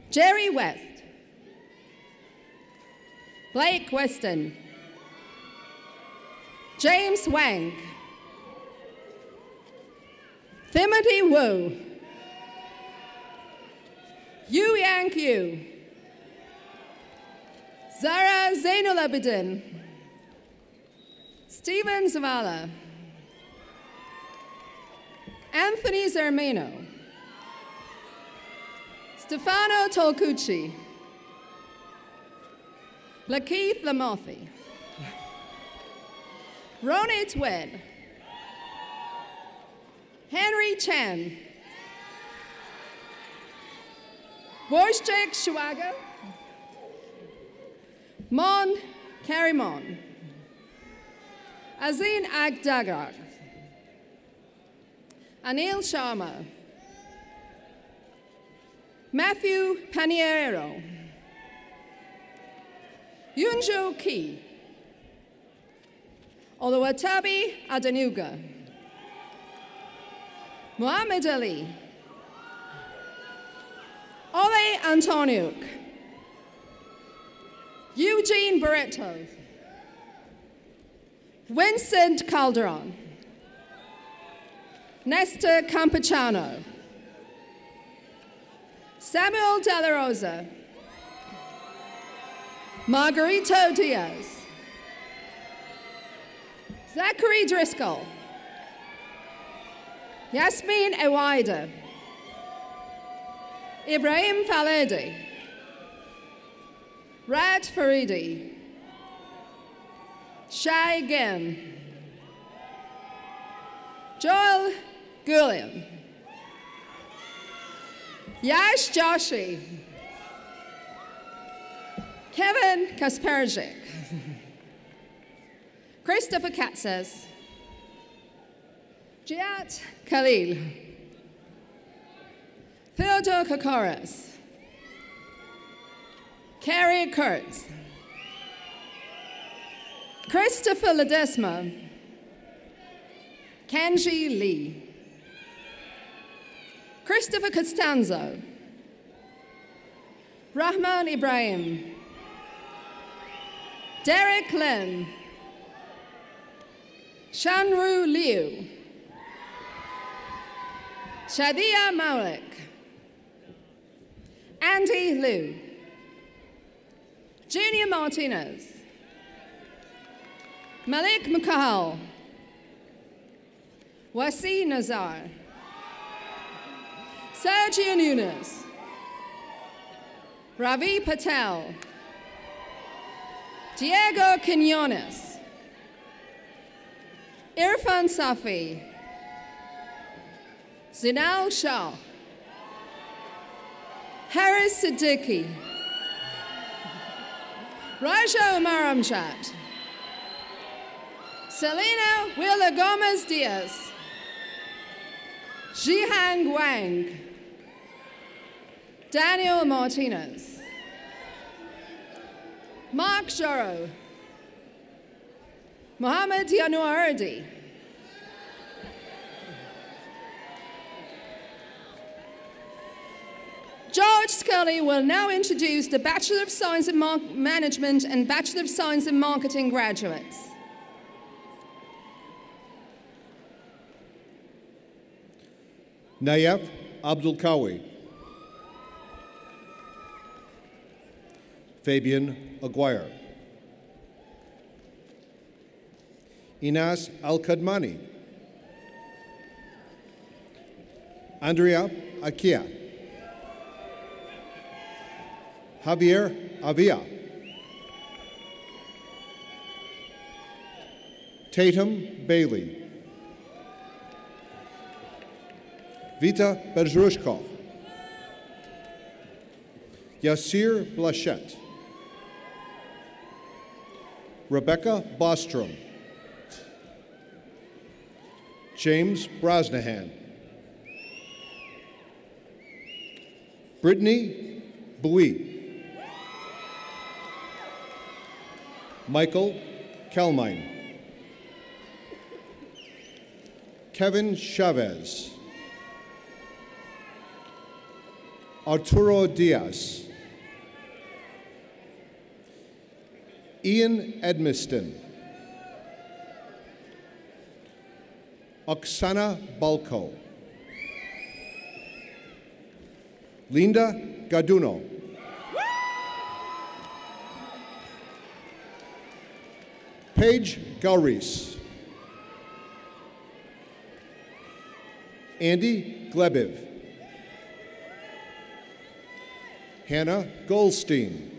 S2: Jerry West. Blake Weston. James Wang. Timothy Wu. Yu Yang Yu. Zara Zainul Abidin. Steven Zavala. Anthony Zermino. Stefano Tolcucci. Lakeith Lamothi. Ronit Wynn. Henry Chen. Wojciech Shuago. Mon Karimon. Azin Agdagar. Anil Sharma. Matthew Paniero. Yunjo Ki. Oluwatobi Adenuga. Muhammad Ali. Ole Antoniuk. Eugene Barreto. Vincent Calderon. Nestor Campechano. Samuel De La Rosa. Margarito Diaz. Zachary Driscoll. Yasmin Ewaida. Ibrahim Faledi. Rad Faridi. Shai Gin. Joel Gulliam. Yash Joshi. Kevin Kasperzik. Christopher Katzes. Giat Khalil. Theodore Kokoris. Carrie Kurtz. Christopher Ledesma. Kenji Lee. Christopher Costanzo. Rahman Ibrahim. Derek Lin. Shanru Liu. Shadia Malik. Andy Liu. Junior Martinez. Malik Mukhal. Wasi Nazar. Sergio Nunes. Ravi Patel. Diego Quinones. Irfan Safi. Zinal Shah. Harris Siddiqui. Raja Umar Amjad. Selena Willa Gomez Diaz. Zhihang Wang. Daniel Martinez. Mark Joro. Mohammed Yanuardi. George Scully will now introduce the Bachelor of Science in Management and Bachelor of Science in Marketing graduates.
S13: Nayef Abdul Kawi. Fabian Aguirre. Inas Al-Kadmani. Andrea Akia. Javier Avia. Tatum Bailey. Vita Bezrushkov. Yasir Blachette. Rebecca Bostrom. James Brosnahan. Brittany Bouie. Michael Kelmine. Kevin Chavez. Arturo Diaz. Ian Edmiston. Oksana Balko. Linda Gaduno. Paige Galris. Andy Glebiv. Hannah Goldstein.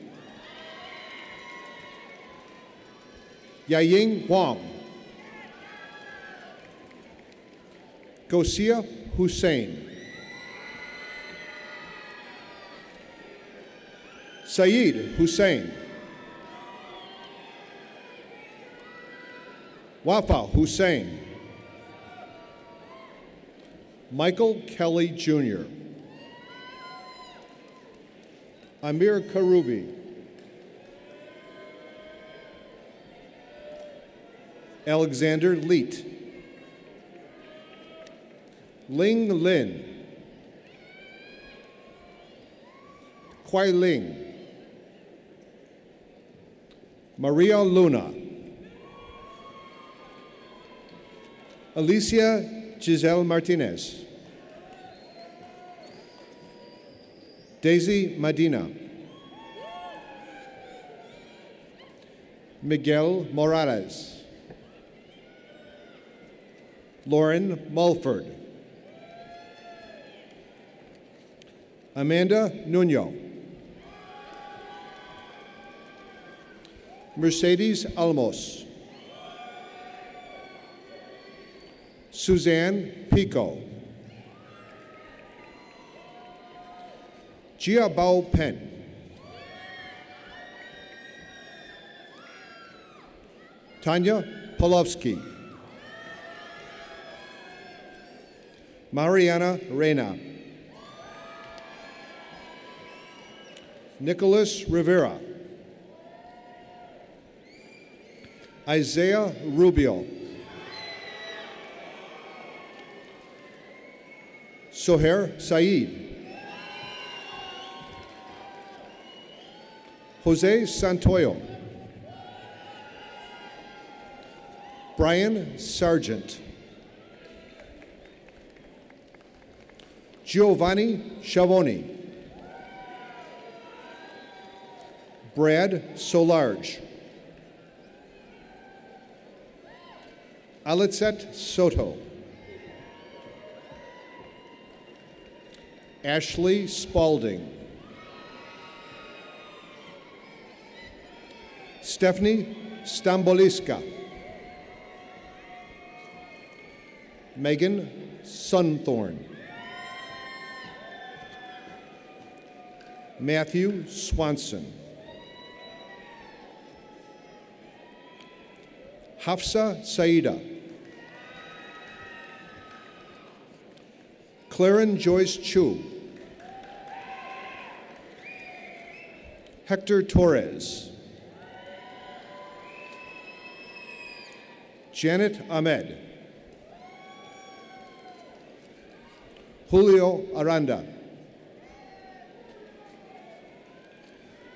S13: Yaying Wang. Gosia Hussein. Saeed Hussein. Wafa Hussein. Michael Kelly Jr. Amir Karubi. Alexander Leet. Ling Lin. Kwai Ling. Maria Luna. Alicia Giselle Martinez. Daisy Medina. Miguel Morales. Lauren Mulford. Amanda Nuno. Mercedes Almos. Suzanne Pico. Jia Bao Pen. Tanya Polovsky. Mariana Reyna. Nicholas Rivera. Isaiah Rubio. Soher Saeed. Jose Santoyo. Brian Sargent. Giovanni Schiavoni. Brad Solarge. Alitzet Soto. Ashley Spalding. Stephanie Stamboliska. Megan Sunthorn. Matthew Swanson. Hafsa Saida. Claren Joyce Chu. Hector Torres. Janet Ahmed. Julio Aranda.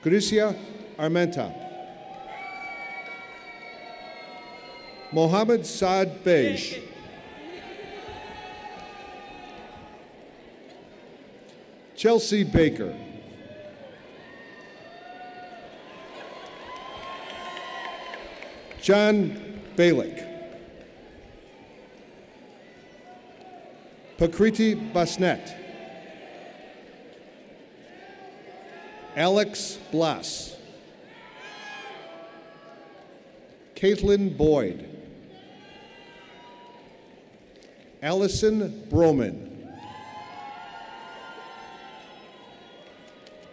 S13: Gracia Armenta. Mohammed Saad Beige. Chelsea Baker. John Balick. Pakriti Basnet. Alex Blass. Caitlin Boyd. Allison Broman.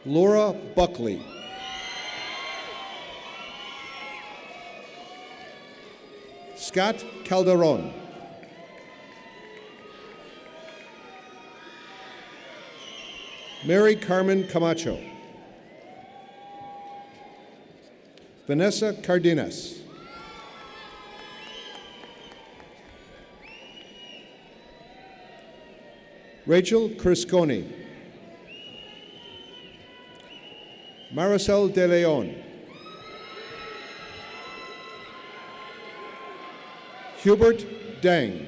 S13: Laura Buckley. Scott Calderon. Mary Carmen Camacho. Vanessa Cardenas. Rachel Crisconi. Maricel De Leon. Hubert Dang.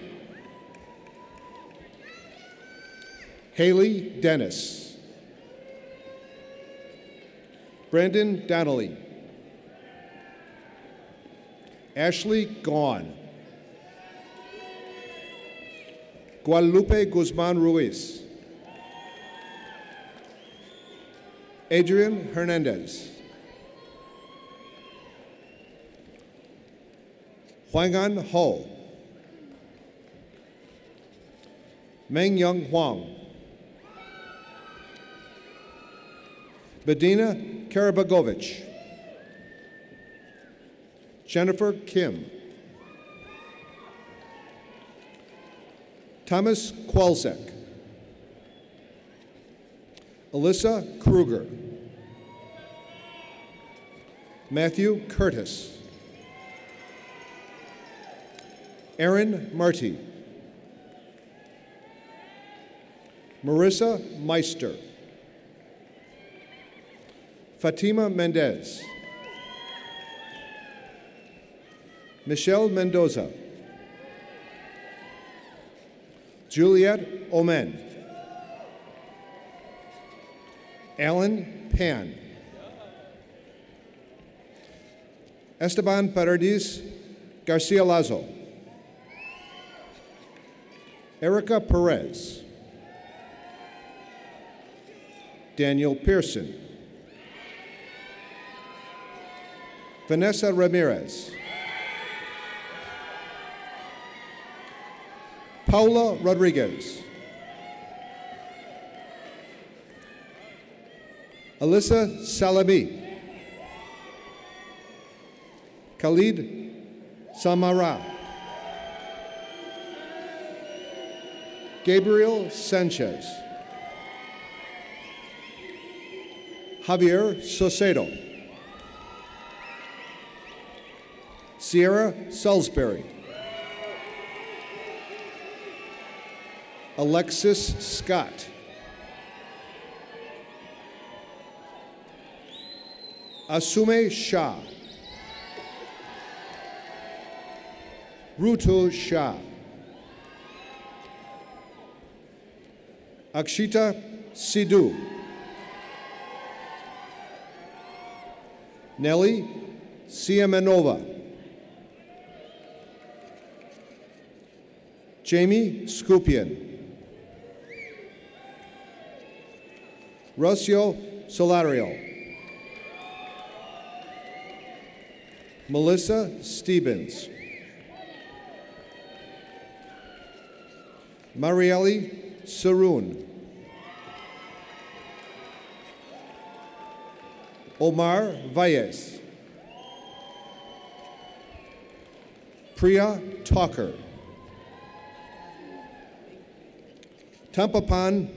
S13: Haley Dennis. Brandon Donnelly. Ashley Gaughan. Guadalupe Guzman Ruiz. Adrian Hernandez. Huangan Ho. Meng Young Huang. Bedina Karabagovich. Jennifer Kim. Thomas Kwalzek. Alyssa Kruger. Matthew Curtis. Aaron Marty. Marissa Meister. Fatima Mendez. Michelle Mendoza. Juliet Omen. Alan Pan. Esteban Paredes Garcia Lazo. Erica Perez. Daniel Pearson. Vanessa Ramirez. Paula Rodriguez. Alyssa Salami. Khalid Samara. Gabriel Sanchez. Javier Sosedo. Sierra Salisbury. Alexis Scott. Asume Shah. Rutu Shah. Akshita Sidhu. Nelly Siamenova. Jamie Skupian. Rocio Solario. Melissa Stevens. Marielle Saroon. Omar Valles. Priya Talker. Tampapan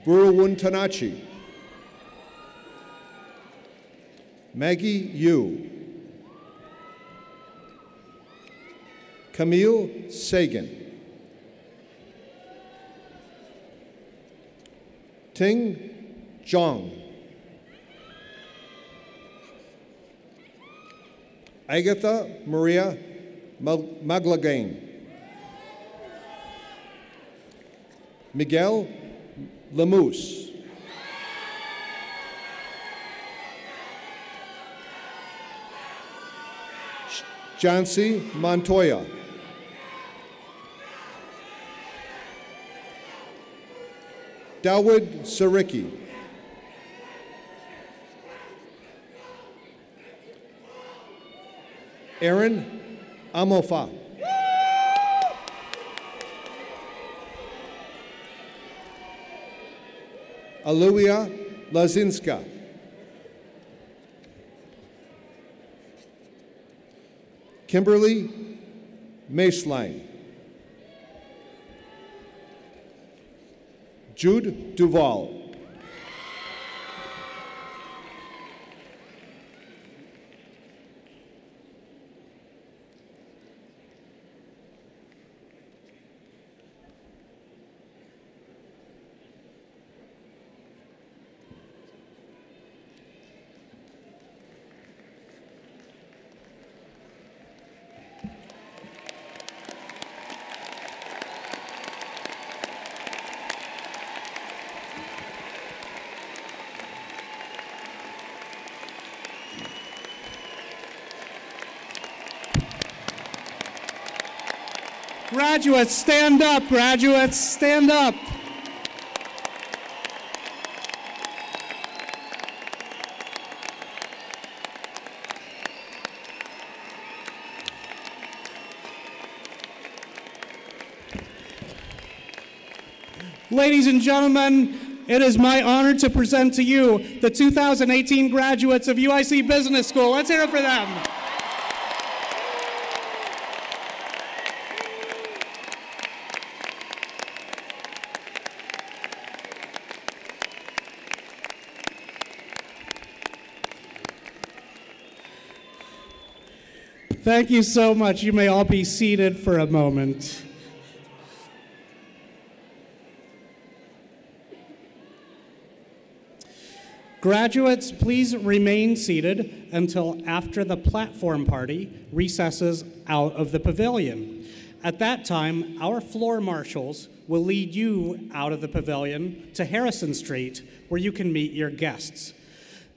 S13: Buruwuntanachi. Maggie Yu. Camille Sagan. Ting Zhang. Agatha Maria Maglagain. Miguel Lemus. Jancy Montoya. Dawood Sariki. Aaron Amofa. Aluia Lazinska. Kimberly Maceline. Jude Duval.
S1: Graduates, stand up. Graduates, stand up. Ladies and gentlemen, it is my honor to present to you the 2018 graduates of UIC Business School. Let's hear it for them. Thank you so much. You may all be seated for a moment. Graduates, please remain seated until after the platform party recesses out of the pavilion. At that time, our floor marshals will lead you out of the pavilion to Harrison Street, where you can meet your guests.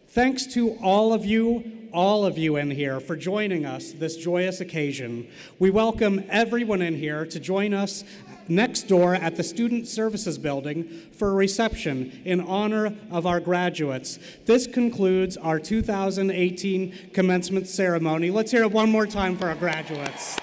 S1: Thanks to all of you in here for joining us this joyous occasion. We welcome everyone in here to join us next door at the Student Services Building for a reception in honor of our graduates. This concludes our 2018 commencement ceremony. Let's hear it one more time for our graduates.